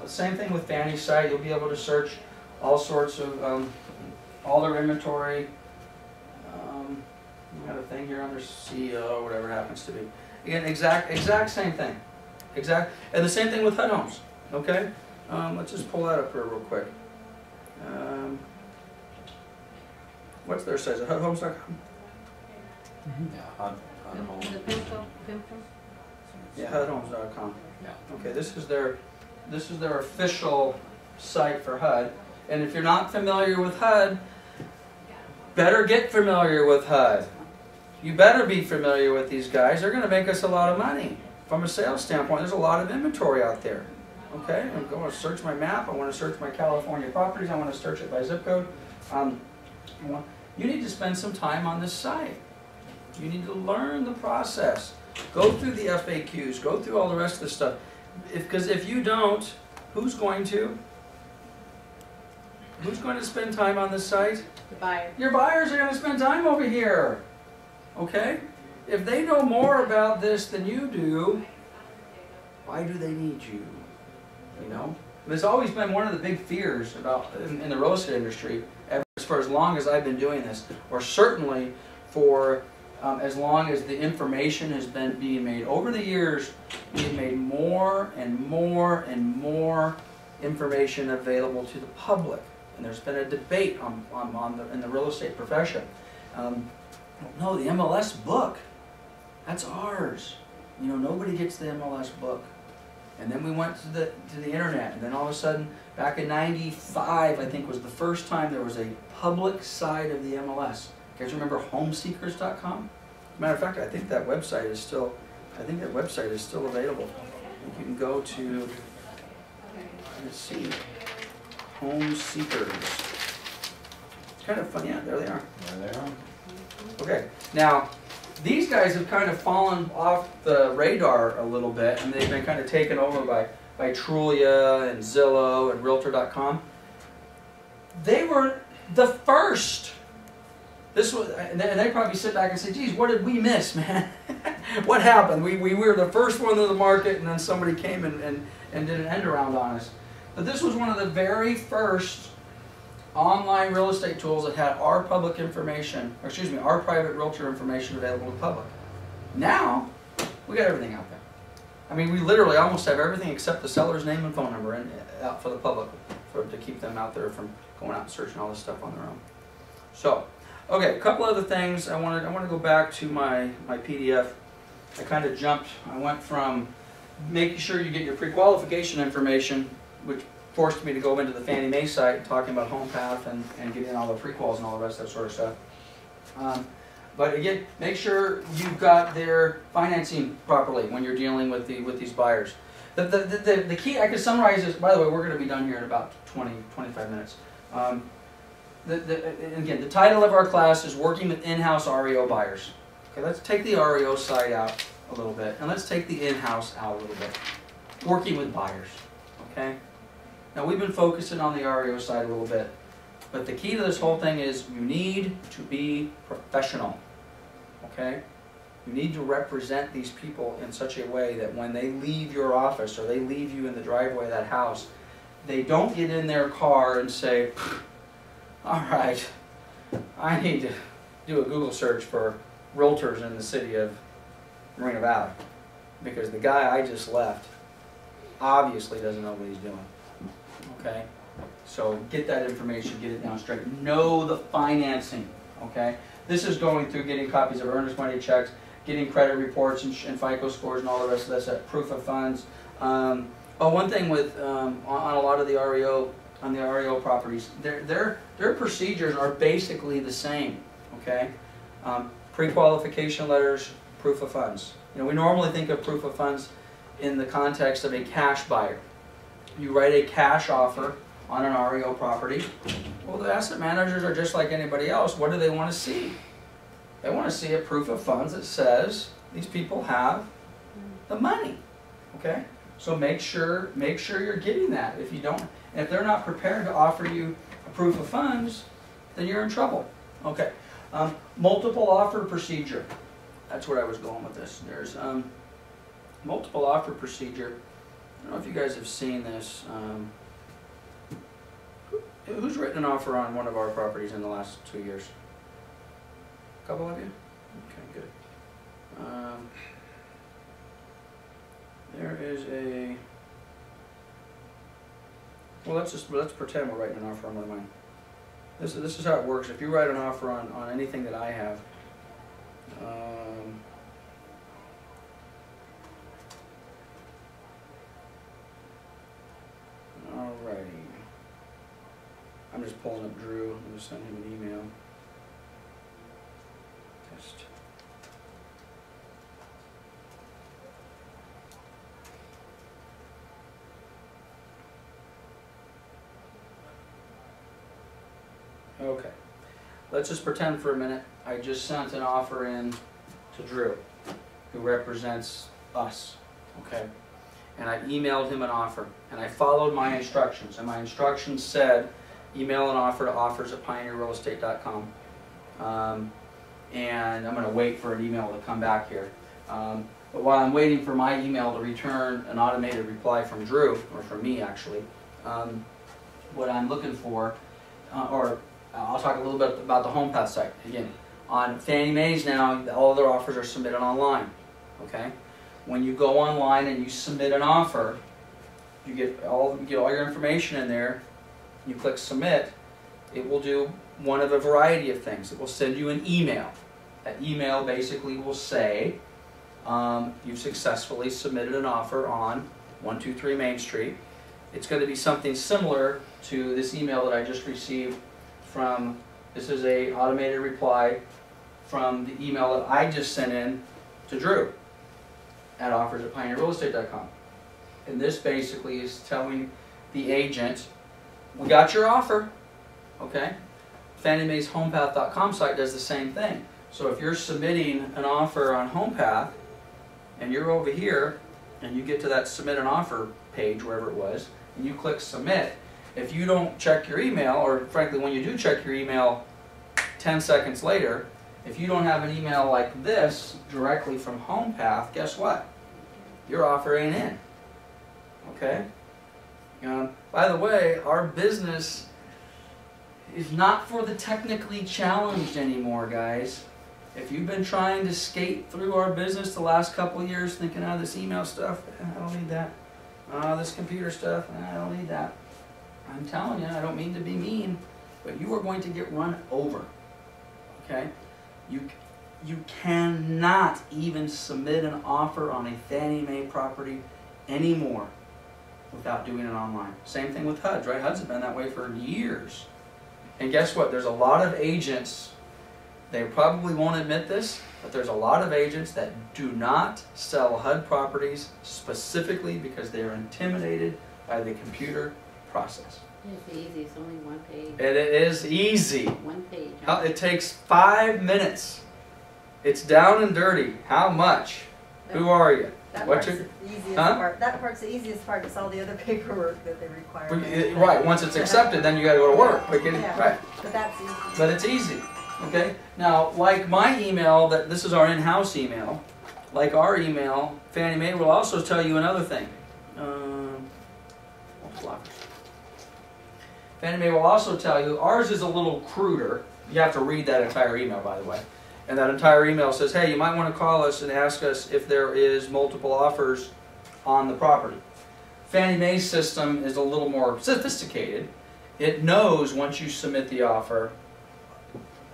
Speaker 1: same thing with Fannie's site. You'll be able to search all sorts of all their inventory. You got a thing here under CEO, whatever it happens to be. Again, exact same thing. And the same thing with HUD homes. Okay, let's just pull that up here real quick. What's their site? HUDhomes.com.
Speaker 5: Yeah,
Speaker 1: Yeah, HUDhomes.com.
Speaker 5: Yeah.
Speaker 1: Okay, this is their official site for HUD. And if you're not familiar with HUD, better get familiar with HUD. You better be familiar with these guys. They're going to make us a lot of money. From a sales standpoint, there's a lot of inventory out there. Okay, I'm going to search my map. I want to search my California properties. I want to search it by zip code. You need to spend some time on this site. You need to learn the process. Go through the FAQs. Go through all the rest of the stuff. Because if you don't, who's going to? Who's going to spend time on this site?
Speaker 7: The buyer. Your
Speaker 1: buyers are going to spend time over here. Okay? If they know more about this than you do, why do they need you? It's always been one of the big fears about in the real estate industry for as long as I've been doing this, or certainly for as long as the information has been being made. Over the years, we've made more and more and more information available to the public. And there's been a debate in the real estate profession. No, the MLS book. That's ours. You know, nobody gets the MLS book. And then we went to the internet, and then all of a sudden, back in '95, I think was the first time there was a public side of the MLS. You guys remember homeseekers.com? As a matter of fact, I think that website is still available. You can go to, let's see, Home Seekers. It's kind of fun, yeah, there they are.
Speaker 5: There they are.
Speaker 1: Okay, now, these guys have kind of fallen off the radar a little bit, and they've been kind of taken over by Trulia and Zillow and Realtor.com. They were the first. This was, and they probably sit back and say, geez, what did we miss, man? What happened? We were the first one to the market, and then somebody came and did an end around on us. But this was one of the very first online real estate tools that had our public information, or excuse me, our private realtor information available to the public. Now, we got everything out there. I mean, we literally almost have everything except the seller's name and phone number out for the public, to keep them out there from going out and searching all this stuff on their own. So, okay, a couple other things. I want to go back to my PDF. I kind of jumped. I went from making sure you get your pre-qualification information, which forced me to go into the Fannie Mae site, talking about home path and getting all the pre-quals and all the rest of that sort of stuff. But again, make sure you've got their financing properly when you're dealing with these buyers. The key, I can summarize this. By the way, we're going to be done here in about 20-25 minutes. Again, the title of our class is Working with In-House REO Buyers. Okay, let's take the REO side out a little bit, and let's take the in-house out a little bit. Working with buyers. Okay. Now we've been focusing on the REO side a little bit, but the key to this whole thing is you need to be professional. Okay. You need to represent these people in such a way that when they leave your office or they leave you in the driveway of that house, they don't get in their car and say, all right, I need to do a Google search for realtors in the city of Marina Valley, because the guy I just left obviously doesn't know what he's doing. Okay? So get that information, get it down straight. Know the financing. Okay? This is going through getting copies of earnest money checks, getting credit reports and FICO scores and all the rest of this, proof of funds. One thing with on a lot of the REO, on the REO properties, their procedures are basically the same. Okay, pre-qualification letters, proof of funds. You know, we normally think of proof of funds in the context of a cash buyer. You write a cash offer on an REO property. Well, the asset managers are just like anybody else. What do they want to see? They want to see a proof of funds that says these people have the money. Okay, so make sure you're getting that. If you don't, and if they're not prepared to offer you a proof of funds, then you're in trouble. Okay, multiple offer procedure. That's where I was going with this. There's multiple offer procedure. I don't know if you guys have seen this. Who's written an offer on one of our properties in the last 2 years? A couple of you? Okay, good. There is a... Well, let's pretend we're writing an offer on one of mine. This is how it works. If you write an offer on anything that I have, alrighty. I'm just pulling up Drew. I'm going to send him an email. Test. Okay. Let's just pretend for a minute I just sent an offer in to Drew, who represents us. Okay. And I emailed him an offer, and I followed my instructions, and my instructions said email an offer to offers@pioneerrealestate.com, and I'm going to wait for an email to come back here. But while I'm waiting for my email to return an automated reply from Drew, or from me actually, what I'm looking for, or I'll talk a little bit about the HomePath site. Again, on Fannie Mae's now, all their offers are submitted online. Okay. When you go online and you submit an offer, you get all your information in there. You click submit. It will do one of a variety of things. It will send you an email. That email basically will say, you've successfully submitted an offer on 123 Main Street. It's going to be something similar to this email that I just received from, this is a automated reply from the email that I just sent in to Drew at offers@pioneerrealestate.com. And this basically is telling the agent, we got your offer, okay? Fannie Mae's homepath.com site does the same thing. So if you're submitting an offer on HomePath and you're over here and you get to that submit an offer page, wherever it was, and you click submit, if you don't check your email, or frankly when you do check your email 10 seconds later, if you don't have an email like this directly from HomePath, guess what? Your offer ain't in. Okay? By the way, our business is not for the technically challenged anymore, guys. If you've been trying to skate through our business the last couple of years thinking, oh, this email stuff, I don't need that. This computer stuff, I don't need that. I'm telling you, I don't mean to be mean, but you are going to get run over. Okay? You cannot even submit an offer on a Fannie Mae property anymore without doing it online. Same thing with HUDs, right? HUDs have been that way for years. And guess what? There's a lot of agents, they probably won't admit this, but there's a lot of agents that do not sell HUD properties specifically because they are intimidated by the computer process.
Speaker 7: It's easy, it's only one page.
Speaker 1: And it is easy.
Speaker 7: One page.
Speaker 1: It takes 5 minutes. It's down and dirty. How much? Who are you?
Speaker 3: That
Speaker 1: What's
Speaker 3: part's
Speaker 1: your,
Speaker 3: the easiest
Speaker 1: huh?
Speaker 3: part. That part's the easiest part. It's all the other paperwork that they require.
Speaker 1: Right. Once it's accepted, then you got to go to work. But
Speaker 3: Yeah.
Speaker 1: right.
Speaker 3: But that's easy.
Speaker 1: But it's easy. Okay. Now, like my email, that this is our in-house email. Like our email, Fannie Mae will also tell you another thing. Fannie Mae will also tell you, ours is a little cruder. You have to read that entire email, by the way. And that entire email says, hey, you might want to call us and ask us if there is multiple offers on the property. Fannie Mae's system is a little more sophisticated. It knows once you submit the offer,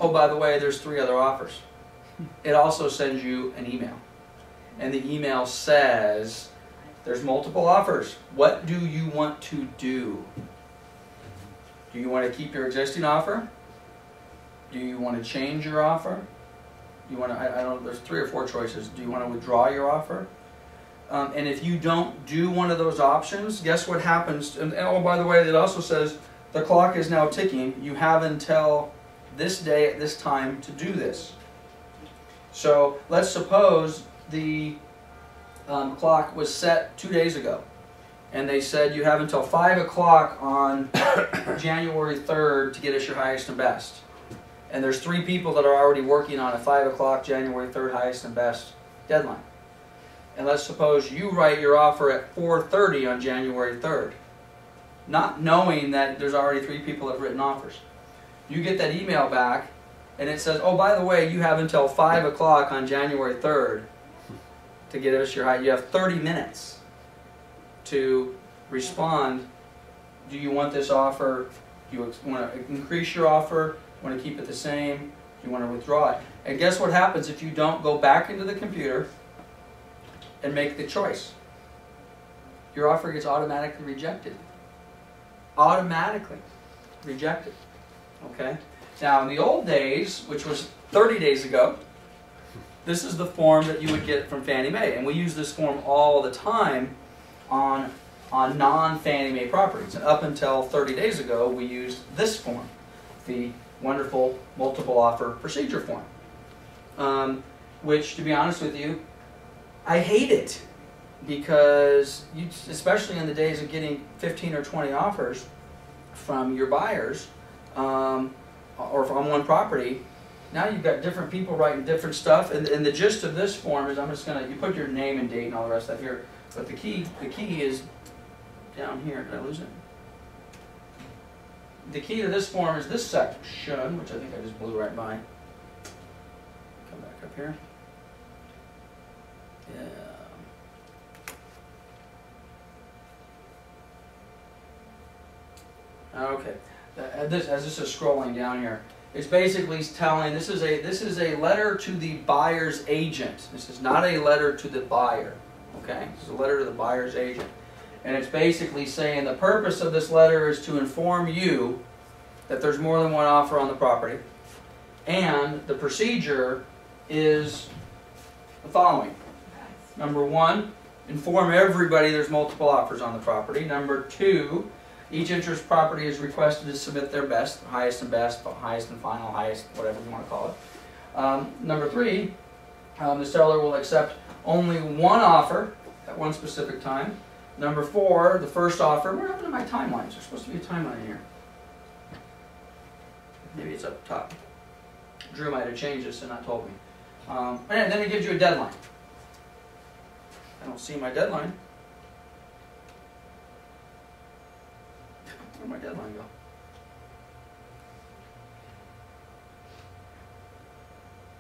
Speaker 1: oh, by the way, there's 3 other offers. It also sends you an email. And the email says, there's multiple offers. What do you want to do? Do you want to keep your existing offer? Do you want to change your offer? Do you want to, I don't know, there's 3 or 4 choices. Do you want to withdraw your offer? And if you don't do one of those options, guess what happens? And oh, by the way, it also says the clock is now ticking. You have until this day at this time to do this. So let's suppose the clock was set 2 days ago. And they said you have until 5 o'clock on January 3rd to get us your highest and best. And there's 3 people that are already working on a 5 o'clock January 3rd highest and best deadline. And let's suppose you write your offer at 4:30 on January 3rd, not knowing that there's already 3 people that have written offers. You get that email back, and it says, oh, by the way, you have until 5 o'clock on January 3rd to get us your high. You have 30 minutes to respond. Do you want this offer? Do you want to increase your offer? Want to keep it the same? Do you want to withdraw it? And guess what happens if you don't go back into the computer and make the choice? Your offer gets automatically rejected. Automatically rejected. Okay? Now, in the old days, which was 30 days ago, this is the form that you would get from Fannie Mae. And we use this form all the time on non-Fannie Mae properties. And up until 30 days ago, we used this form, the wonderful multiple offer procedure form, which, to be honest with you, I hate it, because you, especially in the days of getting 15 or 20 offers from your buyers or from one property, now you've got different people writing different stuff, and the gist of this form is, I'm just going to, you put your name and date and all the rest of that here, but the key is down here. Did I lose it? The key to this form is this section, which I think I just blew right by. Come back up here. Yeah. Okay. As this is scrolling down here, It's basically telling, this is a letter to the buyer's agent. This is not a letter to the buyer. Okay? This is a letter to the buyer's agent. And it's basically saying the purpose of this letter is to inform you that there's more than one offer on the property. And the procedure is the following. Number one, inform everybody there's multiple offers on the property. Number two, each interest property is requested to submit their best, highest and best, highest and final, highest, whatever you want to call it. Number three, the seller will accept only one offer at one specific time. Number four, the first offer. What happened to my timelines? There's supposed to be a timeline here. Maybe it's up top. Drew might have changed this and not told me. And then it gives you a deadline. I don't see my deadline. Where'd my deadline go?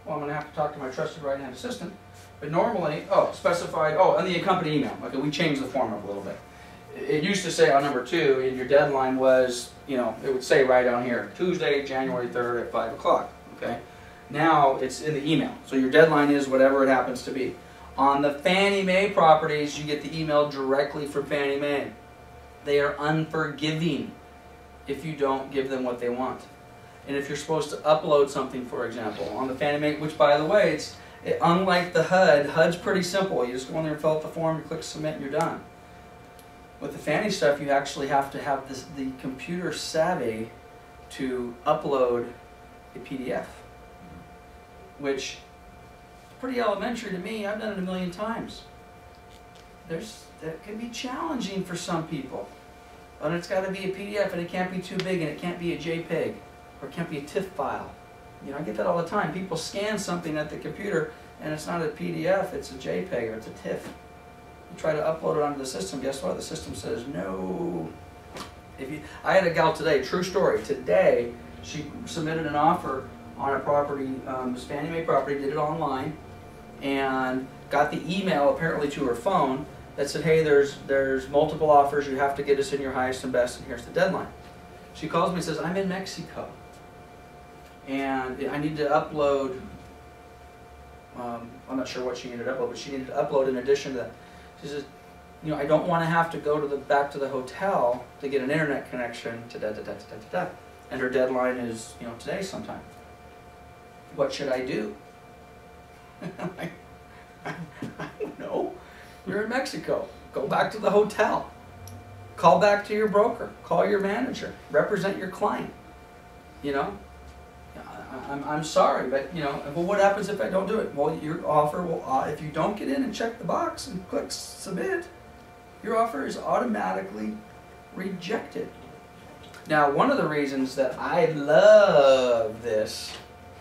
Speaker 1: Well, I'm going to have to talk to my trusted right-hand assistant. But normally, specified, and the accompany email. Okay, we changed the format a little bit. It used to say on number 2, and your deadline was, it would say right down here, Tuesday, January 3rd at 5 o'clock. Okay? Now it's in the email. So your deadline is whatever it happens to be. On the Fannie Mae properties, you get the email directly from Fannie Mae. They are unforgiving if you don't give them what they want. And if you're supposed to upload something, for example, on the Fannie Mae, which by the way, unlike the HUD's pretty simple. You just go in there and fill out the form, you click submit, and you're done. With the Fannie stuff, you actually have to have the computer savvy to upload a PDF, which is pretty elementary to me. I've done it a million times. That can be challenging for some people. And it's got to be a PDF, and it can't be too big, and it can't be a JPEG, or it can't be a TIFF file. I get that all the time. People scan something at the computer, and it's not a PDF, it's a JPEG, or it's a TIFF. You try to upload it onto the system, guess what? The system says no. I had a gal today, true story. Today, she submitted an offer on a property, this Fannie Mae property, did it online, and got the email apparently to her phone that said, hey, there's multiple offers, you have to get us in your highest and best, and here's the deadline. She calls me and says, I'm in Mexico, and I need to upload, I'm not sure what she needed to upload, but she needed to upload in addition to that. She says, I don't want to have to go back to the hotel to get an internet connection, and her deadline is, today sometime. What should I do? I'm like, I don't know. You're in Mexico. Go back to the hotel. Call back to your broker. Call your manager. Represent your client. I'm sorry, but but what happens if I don't do it? Well, your offer will, if you don't get in and check the box and click submit, your offer is automatically rejected. Now, one of the reasons that I love this,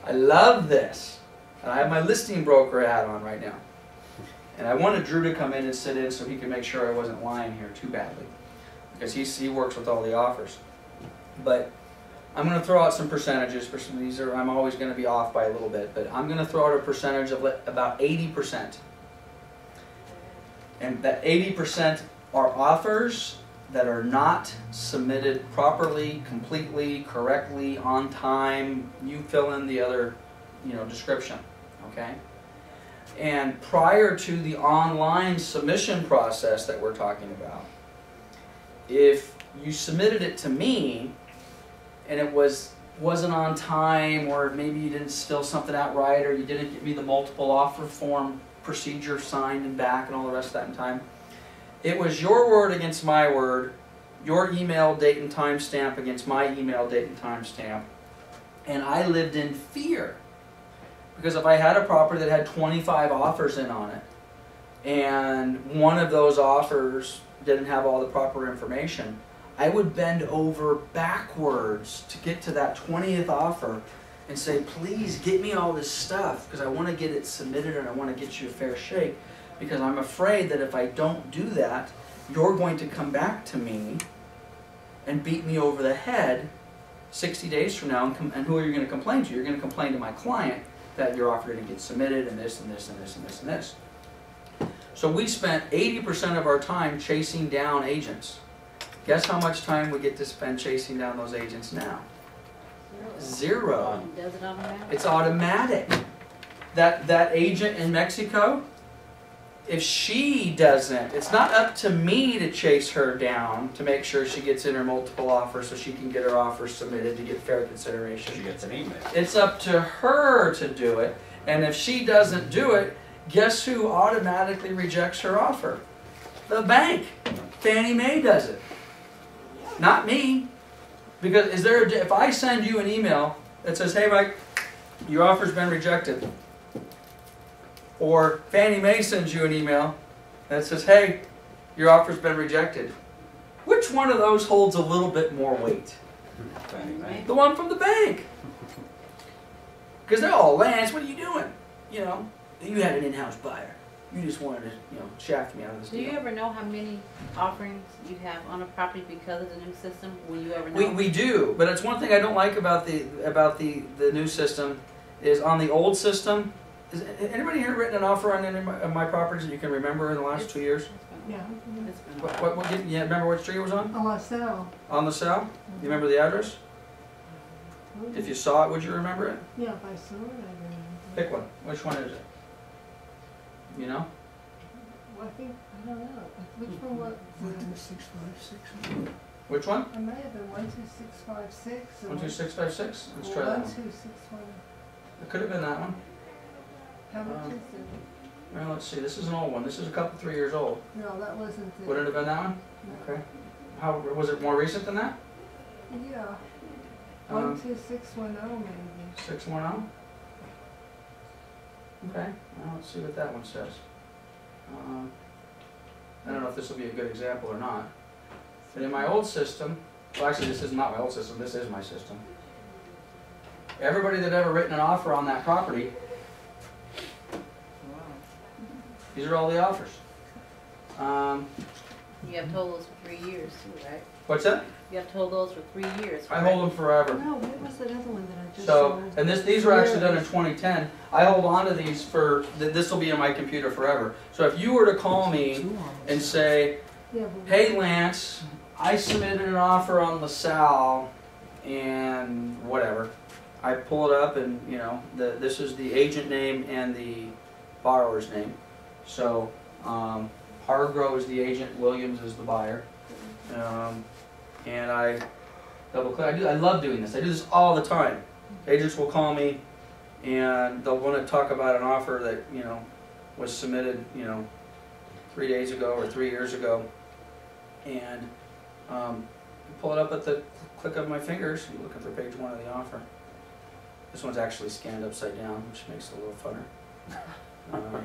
Speaker 1: and I have my listing broker hat on right now, and I wanted Drew to come in and sit in so he could make sure I wasn't lying here too badly, because he works with all the offers. But I'm going to throw out some percentages. For some of these, I'm always going to be off by a little bit, but I'm going to throw out a percentage of about 80%. And that 80% are offers that are not submitted properly, completely, correctly, on time. You fill in the other, description, okay? And prior to the online submission process that we're talking about, if you submitted it to me and it wasn't on time, or maybe you didn't fill something out right, or you didn't give me the multiple offer form procedure signed and back and all the rest of that in time, it was your word against my word, your email date and time stamp against my email date and time stamp, and I lived in fear. Because if I had a property that had 25 offers in on it, and one of those offers didn't have all the proper information, I would bend over backwards to get to that 20th offer and say, please get me all this stuff, because I want to get it submitted and I want to get you a fair shake, because I'm afraid that if I don't do that, you're going to come back to me and beat me over the head 60 days from now, and who are you going to complain to? You're going to complain to my client that your offer didn't get submitted, and this, and this, and this, and this, and this. So we spent 80% of our time chasing down agents. Guess how much time we get to spend chasing down those agents now? Zero.
Speaker 7: Does it automatic?
Speaker 1: It's automatic. That agent in Mexico, if she doesn't, it's not up to me to chase her down to make sure she gets in her multiple offers so she can get her offer submitted to get fair consideration.
Speaker 5: She gets an email.
Speaker 1: It's up to her to do it, and if she doesn't do it, guess who automatically rejects her offer? The bank. Fannie Mae does it. Not me. Because if I send you an email that says, hey Mike, your offer's been rejected, or Fannie Mae sends you an email that says, hey, your offer's been rejected, which one of those holds a little bit more weight?
Speaker 5: Fannie Mae.
Speaker 1: The one from the bank. Because they're all, Lance, what are you doing? You know, you had an in-house buyer. You just wanted to, shaft me out of this deal.
Speaker 7: Do you ever know how many offerings you have on a property because of the new system? Will you ever know?
Speaker 1: We do, but it's one thing I don't like about the new system is on the old system. Is anybody here written an offer on any of my properties that you can remember in the last 2 years?
Speaker 2: Yeah.
Speaker 7: It's been a
Speaker 1: What,
Speaker 7: while.
Speaker 1: you remember what street it was on?
Speaker 2: On my cell.
Speaker 1: On the cell? You remember the address? If you saw it, would you remember it?
Speaker 2: Yeah, if I saw it, I remember.
Speaker 1: Pick one. Which one is it? You know?
Speaker 2: Well, I think, I don't know. Which one was?
Speaker 6: 12656.
Speaker 1: Which one?
Speaker 2: It may have been 12656.
Speaker 1: 12656? Let's try that one.
Speaker 2: 1261.
Speaker 1: It could have been that one.
Speaker 2: How much is it?
Speaker 1: Well, let's see. This is an old one. This is a couple, 3 years old.
Speaker 2: No, that wasn't it.
Speaker 1: Would it have been that one?
Speaker 2: No.
Speaker 1: Okay. How was it more recent than that?
Speaker 2: Yeah. 12610 maybe.
Speaker 1: 610? Okay, well, let's see what that one says. I don't know if this will be a good example or not. But in my old system, well actually this is not my old system, this is my system. Everybody that ever written an offer on that property, these are all the offers.
Speaker 7: You have told those for 3 years too, right?
Speaker 1: What's that?
Speaker 7: You have told those for 3 years.
Speaker 1: I hold them forever.
Speaker 2: No, what was that other one that I just
Speaker 1: So,
Speaker 2: sold?
Speaker 1: and these were actually done in 2010. I hold on to these for, this will be in my computer forever. So if you were to call me and say,
Speaker 2: Yeah, but
Speaker 1: hey Lance, I submitted an offer on LaSalle and whatever. I pull it up and, this is the agent name and the borrower's name. So, Hargrove is the agent, Williams is the buyer. And I double click. I love doing this. I do this all the time. Agents will call me and they'll want to talk about an offer that, was submitted, 3 days ago or 3 years ago. And pull it up at the click of my fingers. I'm looking for page 1 of the offer. This one's actually scanned upside down, which makes it a little funner. I'm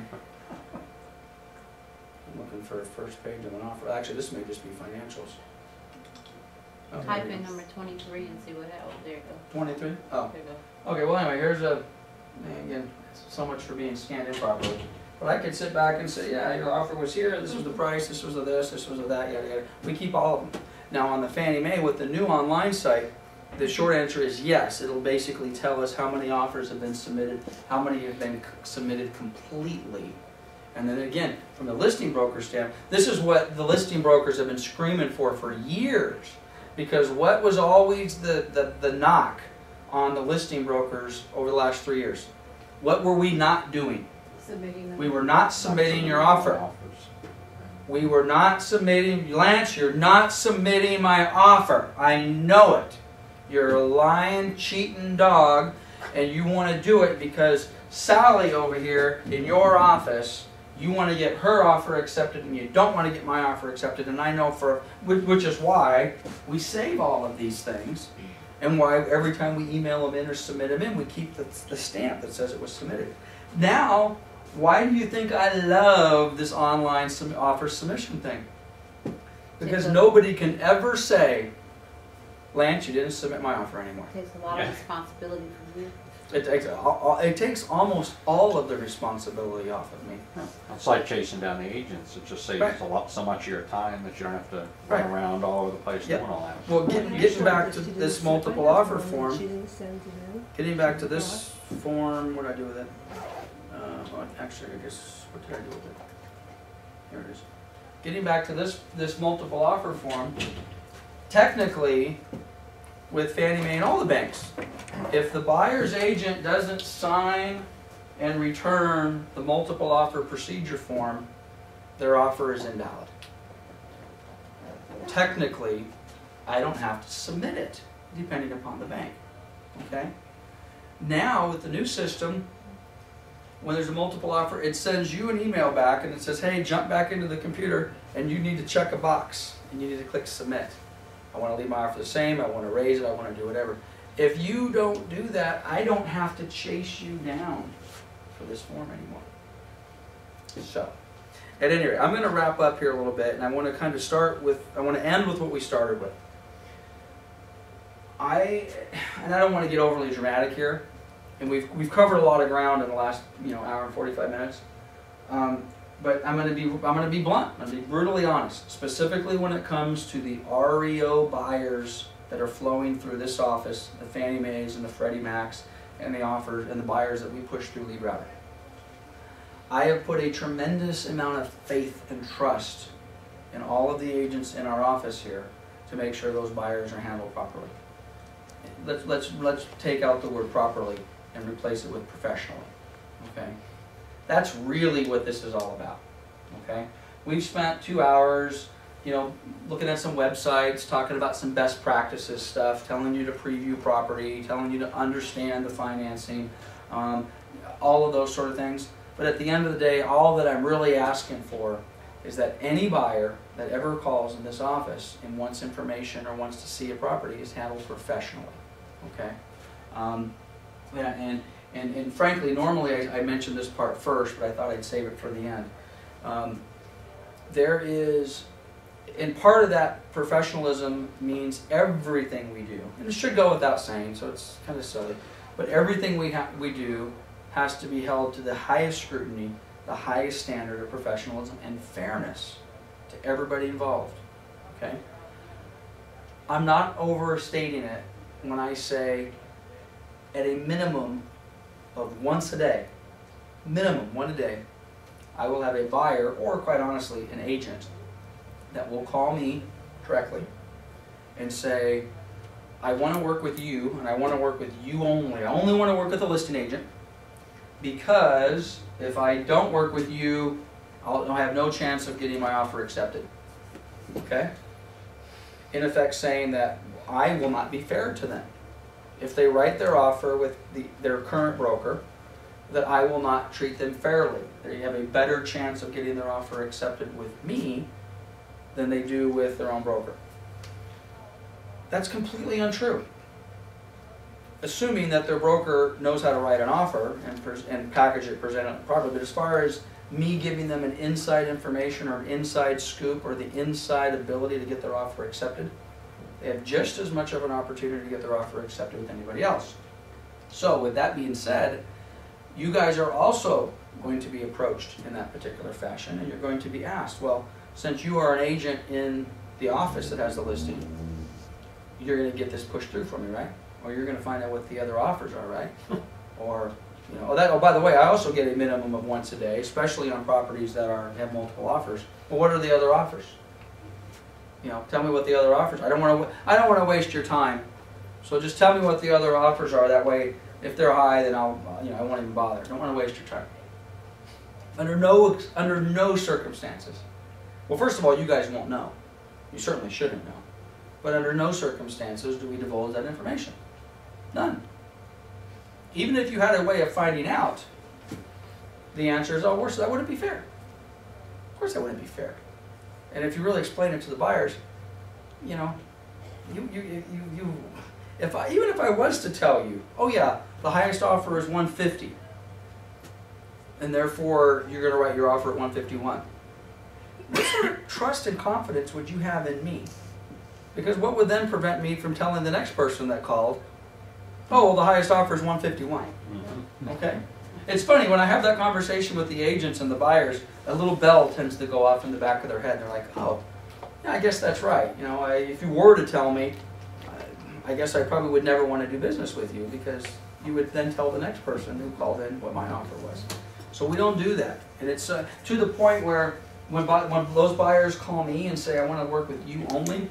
Speaker 1: looking for a first page of an offer. Actually, this may just be financials. Oh,
Speaker 7: Type
Speaker 1: there
Speaker 7: in
Speaker 1: it is.
Speaker 7: number 23 and see what happens. There you go.
Speaker 1: 23? Oh.
Speaker 7: There you go.
Speaker 1: Okay, well anyway, here's again, so much for being scanned in properly. But I could sit back and say, yeah, your offer was here, this was the price, this was the this was the that, yada yada. We keep all of them. Now on the Fannie Mae with the new online site, the short answer is yes. It'll basically tell us how many offers have been submitted, how many have been submitted completely. And then again, from the listing broker stamp, this is what the listing brokers have been screaming for years. Because what was always the knock on the listing brokers over the last 3 years? What were we not doing?
Speaker 3: Submitting them.
Speaker 1: We were not submitting your offer. We were not submitting, Lance, you're not submitting my offer. I know it. You're a lying, cheating dog, and you want to do it because Sally over here in your office, you want to get her offer accepted and you don't want to get my offer accepted. And I know which is why we save all of these things and why every time we email them in or submit them in, we keep the stamp that says it was submitted. Now, why do you think I love this online offer submission thing? Because nobody can ever say, Lance, you didn't submit my offer anymore.
Speaker 7: It takes a lot of responsibility from you.
Speaker 1: It takes almost all of the responsibility off of me.
Speaker 5: It's like chasing down the agents. It just saves so much of your time that you don't have to run around all over the place doing all that.
Speaker 1: Well, getting back to this multiple offer form, getting back to this form, what did I do with it? Actually, I guess, what did I do with it? Here it is. Getting back to this multiple offer form, technically, with Fannie Mae and all the banks. If the buyer's agent doesn't sign and return the multiple offer procedure form, their offer is invalid. Technically, I don't have to submit it, depending upon the bank. Okay? Now, with the new system, when there's a multiple offer, it sends you an email back and it says, hey, jump back into the computer and you need to check a box and you need to click submit. I want to leave my offer the same, I want to raise it, I want to do whatever. If you don't do that, I don't have to chase you down for this form anymore. So, at any rate, I'm going to wrap up here a little bit, and I want to kind of I want to end with what we started with. I don't want to get overly dramatic here, and we've covered a lot of ground in the last hour and 45 minutes. But I'm going to be blunt. I'm going to be brutally honest, specifically when it comes to the REO buyers that are flowing through this office, the Fannie Mae's and the Freddie Mac's, and the offers and the buyers that we push through lead routing. I have put a tremendous amount of faith and trust in all of the agents in our office here to make sure those buyers are handled properly. Let's take out the word properly and replace it with professionally. Okay, that's really what this is all about. Okay, we've spent 2 hours, looking at some websites, talking about some best practices stuff, telling you to preview property, telling you to understand the financing, all of those sort of things. But at the end of the day, all that I'm really asking for is that any buyer that ever calls in this office and wants information or wants to see a property is handled professionally. Okay? And frankly, normally I mentioned this part first, but I thought I'd save it for the end. And part of that professionalism means everything we do, and it should go without saying, so it's kind of silly, but everything we do has to be held to the highest scrutiny, the highest standard of professionalism and fairness to everybody involved. Okay? I'm not overstating it when I say at a minimum of once a day, minimum one a day, I will have a buyer, or quite honestly, an agent, that will call me directly and say, I want to work with you, and I want to work with you only. I only want to work with a listing agent, because if I don't work with you, I'll have no chance of getting my offer accepted. Okay? In effect saying that I will not be fair to them. If they write their offer with their current broker, that I will not treat them fairly. They have a better chance of getting their offer accepted with me than they do with their own broker. That's completely untrue. Assuming that their broker knows how to write an offer and package it, present it properly. But as far as me giving them an inside information or an inside scoop or the inside ability to get their offer accepted, they have just as much of an opportunity to get their offer accepted with anybody else. So with that being said, you guys are also going to be approached in that particular fashion, and you're going to be asked, well, since you are an agent in the office that has the listing, you're going to get this pushed through for me, right? Or you're going to find out what the other offers are, right? Or, oh, by the way, I also get a minimum of once a day, especially on properties that have multiple offers. Well, what are the other offers? Tell me what the other offers are. I don't want to waste your time. So just tell me what the other offers are. That way, if they're high, then I won't even bother. I don't want to waste your time. Under no circumstances. Well, first of all, you guys won't know. You certainly shouldn't know. But under no circumstances do we divulge that information. None. Even if you had a way of finding out, the answer is, oh, well, that wouldn't be fair. Of course that wouldn't be fair. And if you really explain it to the buyers, even if I was to tell you, oh yeah, the highest offer is 150, and therefore you're going to write your offer at 151, what sort of trust and confidence would you have in me? Because what would then prevent me from telling the next person that called, oh, well, the highest offer is 151. Mm-hmm. Okay? It's funny, when I have that conversation with the agents and the buyers, a little bell tends to go off in the back of their head. They're like, oh, yeah, I guess that's right. If you were to tell me, I guess I probably would never want to do business with you, because you would then tell the next person who called in what my offer was. So we don't do that. And it's to the point where when those buyers call me and say, I want to work with you only,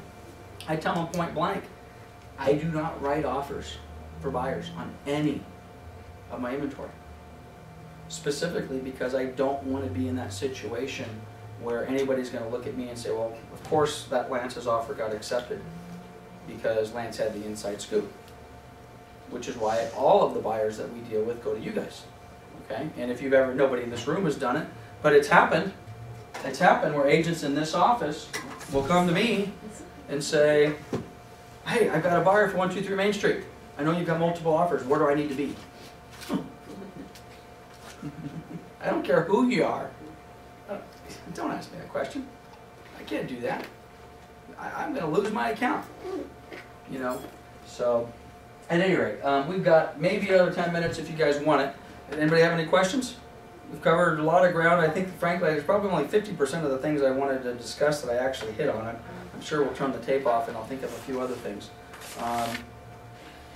Speaker 1: I tell them point blank, I do not write offers for buyers on any of my inventory. Specifically because I don't want to be in that situation where anybody's going to look at me and say, well, of course that Lance's offer got accepted because Lance had the inside scoop. Which is why all of the buyers that we deal with go to you guys. Okay? And if you've ever, nobody in this room has done it, but it's happened. It's happened where agents in this office will come to me and say, hey, I've got a buyer for 123 Main Street. I know you've got multiple offers. Where do I need to be? I don't care who you are. Don't ask me that question. I can't do that. I'm going to lose my account. You know? So, at any rate, we've got maybe another 10 minutes if you guys want it. Anybody have any questions? We've covered a lot of ground. I think, frankly, there's probably only 50% of the things I wanted to discuss that I actually hit on. I'm sure we'll turn the tape off and I'll think of a few other things. I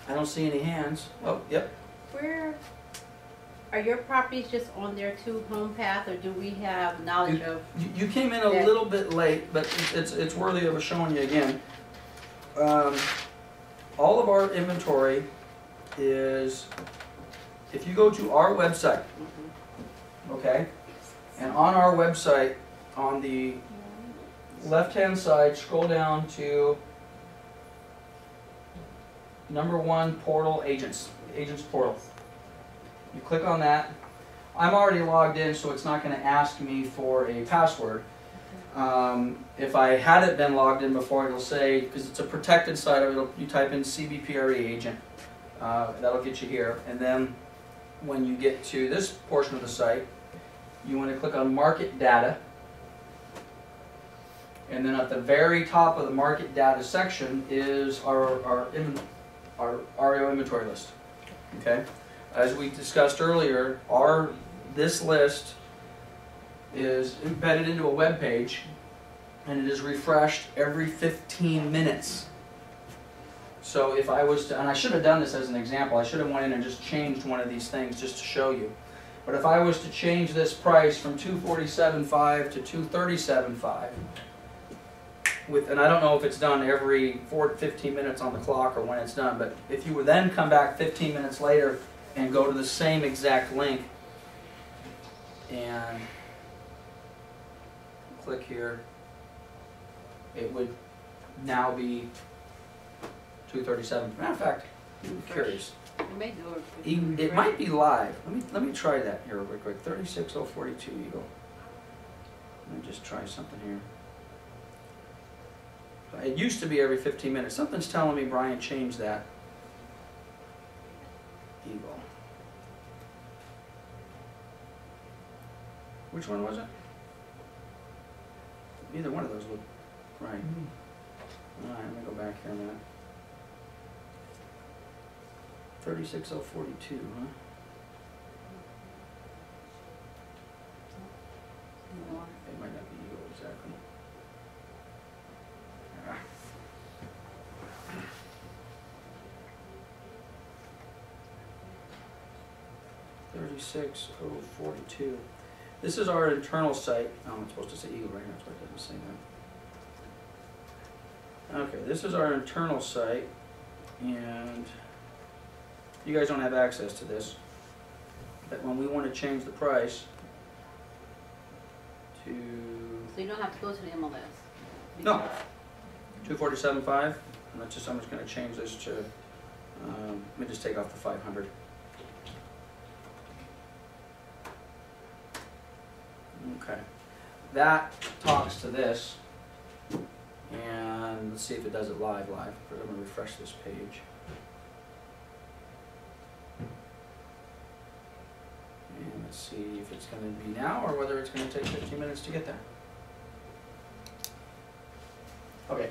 Speaker 1: don't see any hands. Oh, yep.
Speaker 7: Where are your properties just on their two home path, or do we have knowledge of?
Speaker 1: You came in a little bit late, but it's worthy of showing you again. All of our inventory is, if you go to our website, okay, and on our website, on the left-hand side, scroll down to #1 portal, agents portal. You click on that. I'm already logged in, so it's not going to ask me for a password. If I hadn't been logged in before, it'll say, because it's a protected site, you type in CBPRE agent. That'll get you here. And then when you get to this portion of the site, you want to click on Market Data. And then at the very top of the Market Data section is our REO inventory list. Okay? As we discussed earlier, this list is embedded into a web page, and it is refreshed every 15 minutes. So if I was to, and I should have done this as an example, I should have went in and just changed one of these things just to show you. But if I was to change this price from $247.5 to $237.5, and I don't know if it's done every 15 minutes on the clock or when it's done, but if you would then come back 15 minutes later and go to the same exact link and click here, it would now be $237. Matter of fact, I'm curious. It might be live. Let me try that here real quick. 36042 Eagle. Let me just try something here. It used to be every 15 minutes. Something's telling me Brian changed that. Eagle. Which one was it? Neither one of those look right. Alright, let me go back here a minute. 36042, huh? It might not be Eagle exactly. 36042. This is our internal site. Oh, I'm supposed to say Eagle right here, that's why it doesn't say that. Okay, this is our internal site, and you guys don't have access to this. But when we want to change the price to...
Speaker 7: So you don't have to go to the MLS?
Speaker 1: No. 247.5, and I'm just going to change this to, let me just take off the 500. Okay. That talks to this, and let's see if it does it live. I'm going to refresh this page. And let's see if it's going to be now or whether it's going to take 15 minutes to get there. Okay.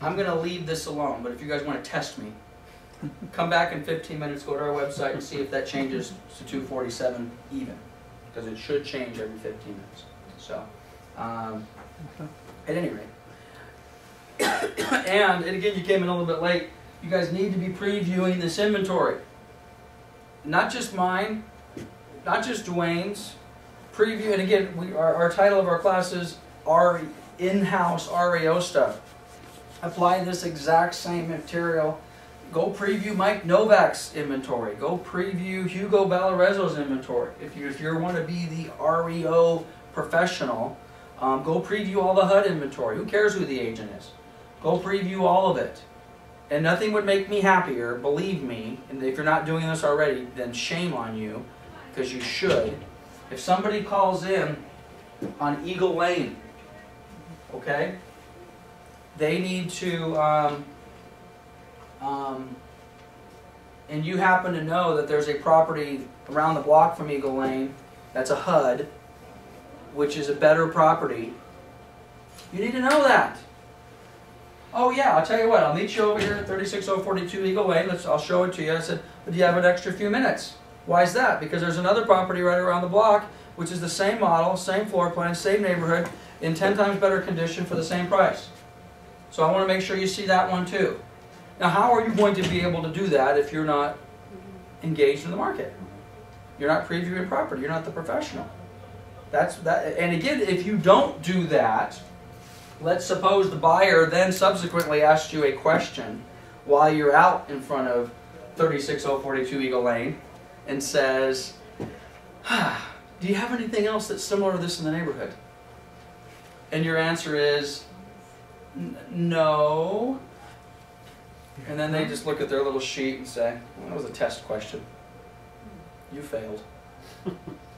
Speaker 1: I'm going to leave this alone, but if you guys want to test me, come back in 15 minutes, go to our website and see if that changes to 247 even. Because it should change every 15 minutes. So, at any rate. And again, you came in a little bit late. You guys need to be previewing this inventory. Not just mine, not just Dwayne's. Preview, and again, our title of our class is our in-house REO stuff. apply this exact same material. Go preview Mike Novak's inventory. Go preview Hugo Ballarezo's inventory. If you want to be the REO professional, go preview all the HUD inventory. Who cares who the agent is? Go preview all of it. And nothing would make me happier, believe me, and if you're not doing this already, then shame on you, because you should. If somebody calls in on Eagle Lane, okay, they need to, and you happen to know that there's a property around the block from Eagle Lane that's a HUD, which is a better property, you need to know that. Oh yeah, I'll tell you what, I'll meet you over here at 36042 Eagle Lane. I'll show it to you. I said, but do you have an extra few minutes? Why is that? Because there's another property right around the block, which is the same model, same floor plan, same neighborhood, in 10 times better condition for the same price. So I want to make sure you see that one too. Now, how are you going to be able to do that if you're not engaged in the market? You're not previewing property. You're not the professional. That's that. And again, if you don't do that, let's suppose the buyer then subsequently asks you a question while you're out in front of 36042 Eagle Lane and says, do you have anything else that's similar to this in the neighborhood? And your answer is, no. And then they just look at their little sheet and say, well, that was a test question. You failed.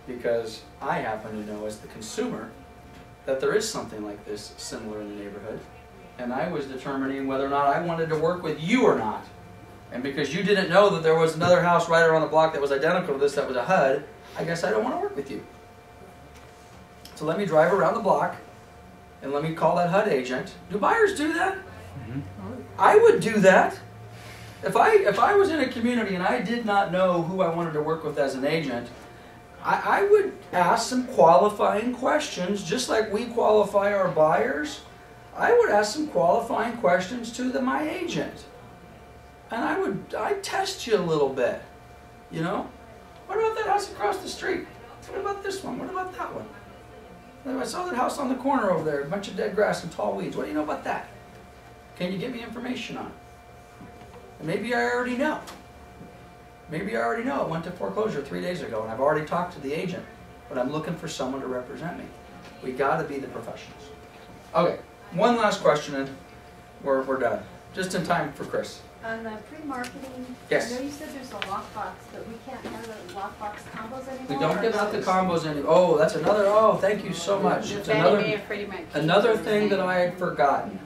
Speaker 1: Because I happen to know as the consumer that there is something like this similar in the neighborhood. And I was determining whether or not I wanted to work with you or not. And because you didn't know that there was another house right around the block that was identical to this that was a HUD, I guess I don't want to work with you. So let me drive around the block and let me call that HUD agent. Do buyers do that? Mm-hmm. I would do that. If I was in a community and I did not know who I wanted to work with as an agent, I would ask some qualifying questions, just like we qualify our buyers. I would ask some qualifying questions to my agent. And I'd test you a little bit. You know? What about that house across the street? What about this one? What about that one? I saw that house on the corner over there, a bunch of dead grass and tall weeds. What do you know about that? Can you give me information on it? And maybe I already know. Maybe I already know. It went to foreclosure 3 days ago, and I've already talked to the agent, but I'm looking for someone to represent me. We got to be the professionals. Okay, one last question, and we're done. Just in time for Chris.
Speaker 3: On the pre-marketing,
Speaker 1: yes.
Speaker 3: I know you said there's a lockbox, but we can't have the lockbox combos anymore.
Speaker 1: We don't give out the combos anymore. Oh, that's another. Oh, thank you so much. It's another thing that I had forgotten.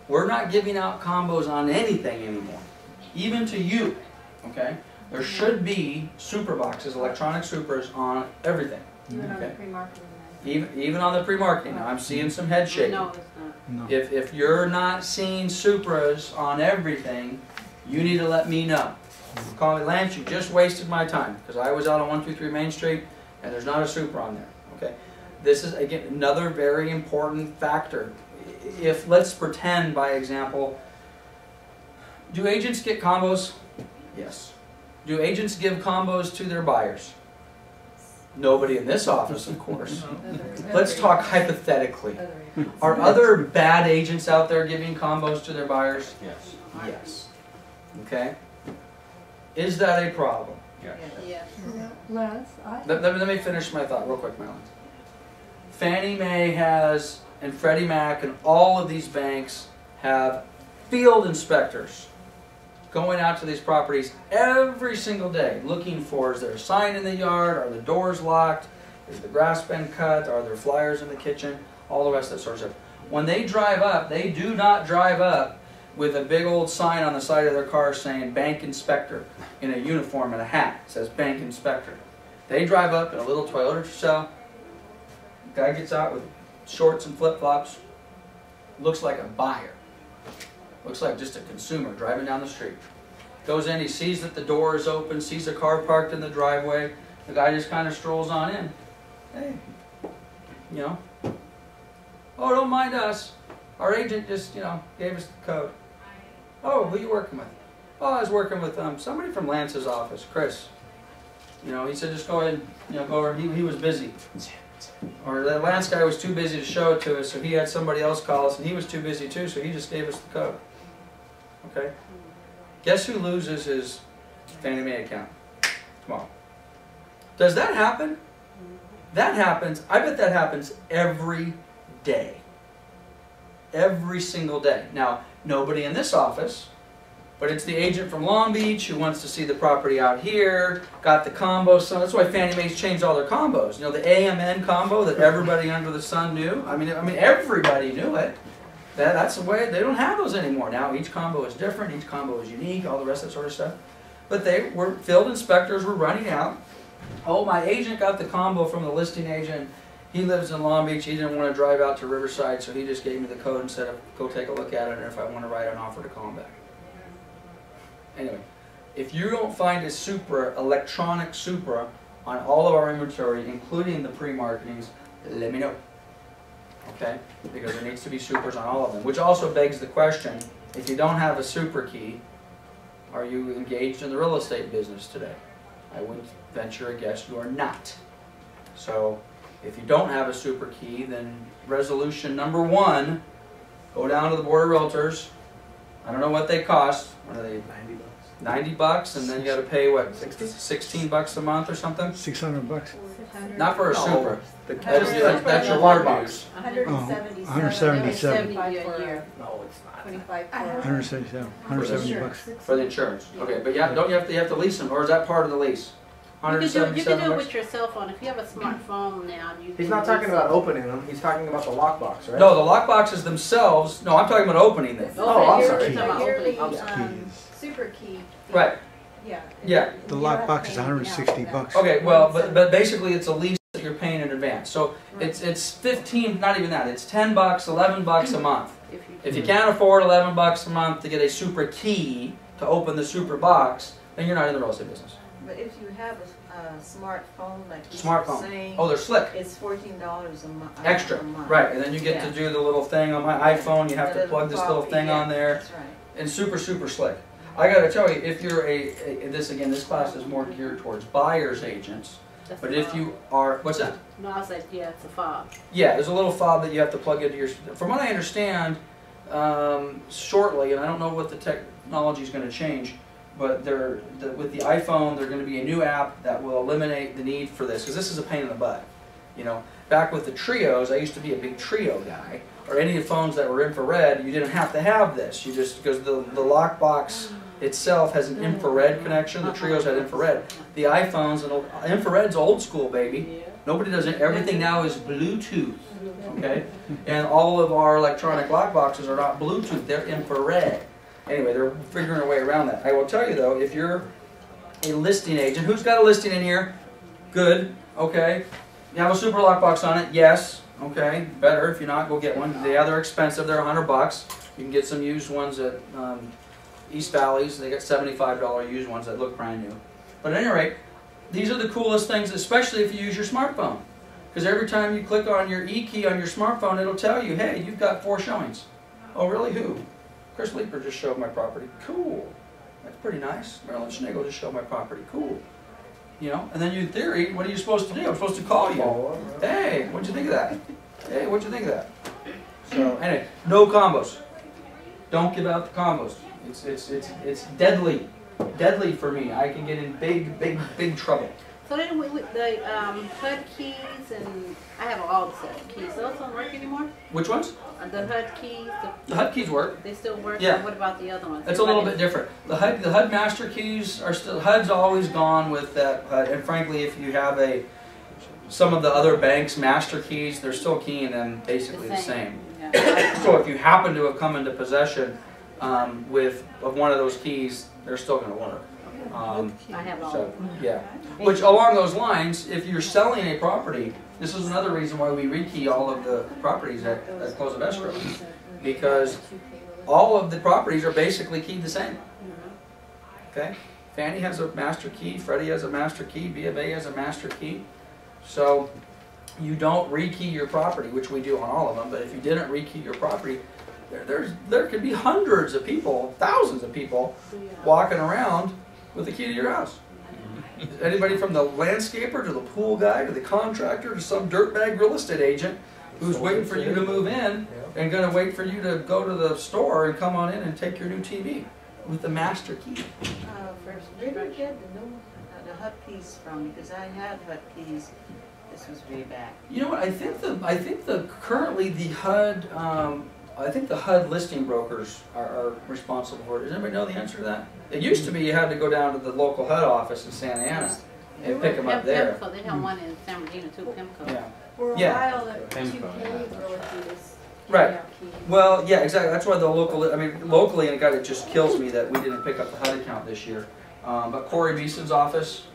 Speaker 1: We're not giving out combos on anything anymore, even to you. Okay. There should be super boxes, electronic supers on everything.
Speaker 3: Even on the pre-marketing.
Speaker 1: Even on the pre-marketing. Now I'm seeing some head shaking.
Speaker 7: No, it's not.
Speaker 1: No. If you're not seeing Supras on everything, you need to let me know. Call me, Lance, you just wasted my time because I was out on 123 Main Street and there's not a Supra on there. Okay, this is again another very important factor. If let's pretend, by example, do agents get combos? Yes. Do agents give combos to their buyers? Nobody in this office, of course. Let's talk hypothetically. Are other bad agents out there giving combos to their buyers?
Speaker 5: Yes.
Speaker 1: Yes. Okay. Is that a problem?
Speaker 5: Yes.
Speaker 7: Yes.
Speaker 2: Lance,
Speaker 1: Let me finish my thought real quick, Marilyn. Fannie Mae has, and Freddie Mac, and all of these banks have field inspectors going out to these properties every single day, looking for, is there a sign in the yard, are the doors locked, is the grass been cut, are there flyers in the kitchen, all the rest of that sort of stuff. When they drive up, they do not drive up with a big old sign on the side of their car saying bank inspector in a uniform and a hat. It says bank inspector. They drive up in a little Toyota Tercel. The guy gets out with shorts and flip-flops, looks like a buyer. Looks like just a consumer driving down the street. Goes in, he sees that the door is open, sees a car parked in the driveway. The guy just kind of strolls on in. Hey, you know, oh, don't mind us. Our agent just, you know, gave us the code. Oh, who are you working with? Oh, I was working with somebody from Lance's office, Chris. You know, he said just go ahead and, you know, go over. He was busy. Or the Lance guy was too busy to show it to us, so he had somebody else call us, and he was too busy too, so he just gave us the code. Okay? Guess who loses his Fannie Mae account tomorrow? Does that happen? That happens. I bet that happens every day. Every single day. Now, nobody in this office, but it's the agent from Long Beach who wants to see the property out here, got the combo. So that's why Fannie Mae's changed all their combos. You know, the AMN combo that everybody under the sun knew. I mean everybody knew it. That's the way. They don't have those anymore. Now each combo is different. Each combo is unique. All the rest of that sort of stuff. But field inspectors were running out. Oh, my agent got the combo from the listing agent. He lives in Long Beach. He didn't want to drive out to Riverside, so he just gave me the code and said, go take a look at it, and if I want to write an offer to call him back. Anyway, if you don't find a Supra, electronic Supra, on all of our inventory, including the pre-marketings, let me know. Okay? Because there needs to be Supras on all of them. Which also begs the question, if you don't have a Supra key, are you engaged in the real estate business today? I would venture a guess you are not. So, if you don't have a Supra key, then resolution number 1, go down to the Board of Realtors. I don't know what they cost. What are they?
Speaker 4: 90 bucks.
Speaker 1: 90 bucks, and then you got to pay what? 16 bucks a month or something?
Speaker 6: 600 bucks.
Speaker 1: Not for a Supra.
Speaker 4: That's
Speaker 1: your
Speaker 4: your
Speaker 1: water
Speaker 4: water
Speaker 1: box.
Speaker 3: 177.
Speaker 6: 177.
Speaker 7: a year.
Speaker 4: No, it's not.
Speaker 3: 25 for
Speaker 6: 177. 170 bucks.
Speaker 1: For the insurance. Okay, but yeah, don't you have to lease them, or is that part of the lease?
Speaker 7: You can do it
Speaker 1: 177
Speaker 7: with your cell phone. If you have a smartphone now, you can.
Speaker 4: He's not talking about opening them. He's talking about the lockbox, right?
Speaker 1: No, the lock boxes themselves. No, I'm talking about opening them.
Speaker 4: Oh, I'm sorry.
Speaker 3: Yearly,
Speaker 6: Keys.
Speaker 3: super key.
Speaker 1: Right.
Speaker 3: Yeah.
Speaker 1: Yeah.
Speaker 6: The lockbox is 160 bucks.
Speaker 1: Okay, well, but basically it's a lease that you're paying in advance. So it's 15, not even that. It's 10 bucks, 11 bucks a month. If you can't afford 11 bucks a month to get a Supra key to open the Supra box, then you're not in the real estate business.
Speaker 8: But if you have a smartphone, like you were
Speaker 1: Smartphone.
Speaker 8: saying,
Speaker 1: Oh, they're slick.
Speaker 8: it's $14 a month.
Speaker 1: Extra. Right, and then you get to do the little thing on my iPhone. You have to plug this little thing on there.
Speaker 8: That's right.
Speaker 1: And super slick. I got to tell you, if you're this class is more geared towards buyer's agents.
Speaker 7: That's
Speaker 1: But
Speaker 7: the
Speaker 1: if
Speaker 7: fob.
Speaker 1: you are, what's that?
Speaker 7: No, I was like, yeah, it's a fob.
Speaker 1: Yeah, there's a little fob that you have to plug into your. From what I understand, shortly, and I don't know what the technology is going to change, but with the iPhone, there's going to be a new app that will eliminate the need for this, because this is a pain in the butt. You know, back with the Trios, I used to be a big Trio guy, or any of the phones that were infrared, you didn't have to have this. You just, because the lockbox itself has an infrared connection. The Trios had infrared. The iPhones, and infrared's old school, baby. Nobody does it. Everything now is Bluetooth. Okay? And all of our electronic lockboxes are not Bluetooth, they're infrared. Anyway, they're figuring a way around that. I will tell you though, if you're a listing agent, who's got a listing in here? Good. Okay. You have a Super lockbox on it? Yes. Okay. Better. If you're not, go get one. Yeah, they're expensive. They're $100. You can get some used ones at East Valley's. They got $75 used ones that look brand new. But at any rate, these are the coolest things, especially if you use your smartphone. Because every time you click on your E-key on your smartphone, it'll tell you, hey, you've got 4 showings. Oh, really? Who? Chris Leeper just showed my property. Cool. That's pretty nice. Marilyn Schnagel just showed my property. Cool. You know, and then you, in theory, what are you supposed to do? I'm supposed to call you. Hey, what'd you think of that? Hey, what'd you think of that? So, anyway, no combos. Don't give out the combos. It's deadly. Deadly for me. I can get in big trouble.
Speaker 7: So then the HUD keys, and I have all the set of keys. Those don't work anymore?
Speaker 1: Which ones?
Speaker 7: The HUD keys.
Speaker 1: The HUD keys work.
Speaker 7: They still work?
Speaker 1: Yeah.
Speaker 7: What about the other ones?
Speaker 1: It's a little bit different. The HUD master keys are still, HUD's always gone with that HUD, and frankly if you have some of the other banks' master keys, they're still keying them basically the same. Yeah. So if you happen to have come into possession of one of those keys, they're still going to work.
Speaker 7: I have all.
Speaker 1: So, yeah. Which along those lines, if you're selling a property, this is another reason why we rekey all of the properties at close of escrow, because all of the properties are basically keyed the same. Okay? Fannie has a master key, Freddie has a master key, B of A has a master key. So you don't rekey your property, which we do on all of them, but if you didn't rekey your property, there could be hundreds of people, thousands of people walking around with the key to your house. Anybody from the landscaper to the pool guy to the contractor to some dirtbag real estate agent who's waiting for you to move in and gonna wait for you to go to the store and come on in and take your new TV with the master key.
Speaker 8: Where did you get the HUD keys from? Because I had HUD keys. This was way back.
Speaker 1: You know what? I think currently the HUD. I think the HUD listing brokers are responsible for it. Does anybody know the answer to that? It used to be you had to go down to the local HUD office in Santa Ana and pick them up there.
Speaker 7: Pimco, they have one in San Bernardino too, Pimco.
Speaker 1: Yeah.
Speaker 3: For a while, the two penny realties.
Speaker 1: Right. Well, yeah, exactly. That's why the local. I mean, locally, and God, it just kills me that we didn't pick up the HUD account this year. But Corey Beeson's office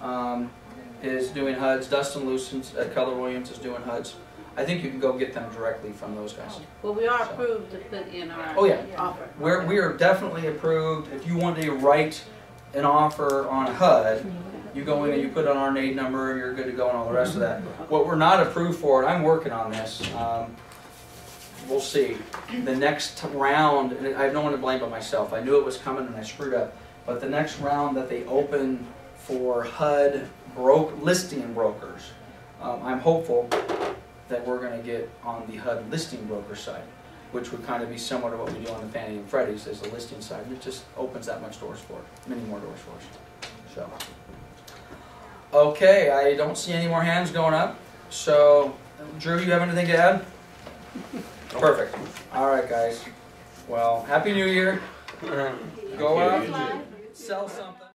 Speaker 1: is doing HUDs. Dustin Lucens at Keller Williams is doing HUDs. I think you can go get them directly from those guys.
Speaker 7: Well, we are approved to put in our offer.
Speaker 1: We are definitely approved. If you want to write an offer on a HUD, you go in and you put on our NAID number and you're good to go and all the rest of that. What we're not approved for, and I'm working on this, we'll see. The next round, and I have no one to blame but myself. I knew it was coming and I screwed up. But the next round that they open for HUD listing brokers, I'm hopeful that we're going to get on the HUD listing broker side, which would kind of be similar to what we do on the Fannie and Freddie's as the listing side. It just opens that much doors for it, many more doors for us. So, okay, I don't see any more hands going up. So, Drew, you have anything to add? Perfect. All right, guys. Well, Happy New Year. Go out, sell something.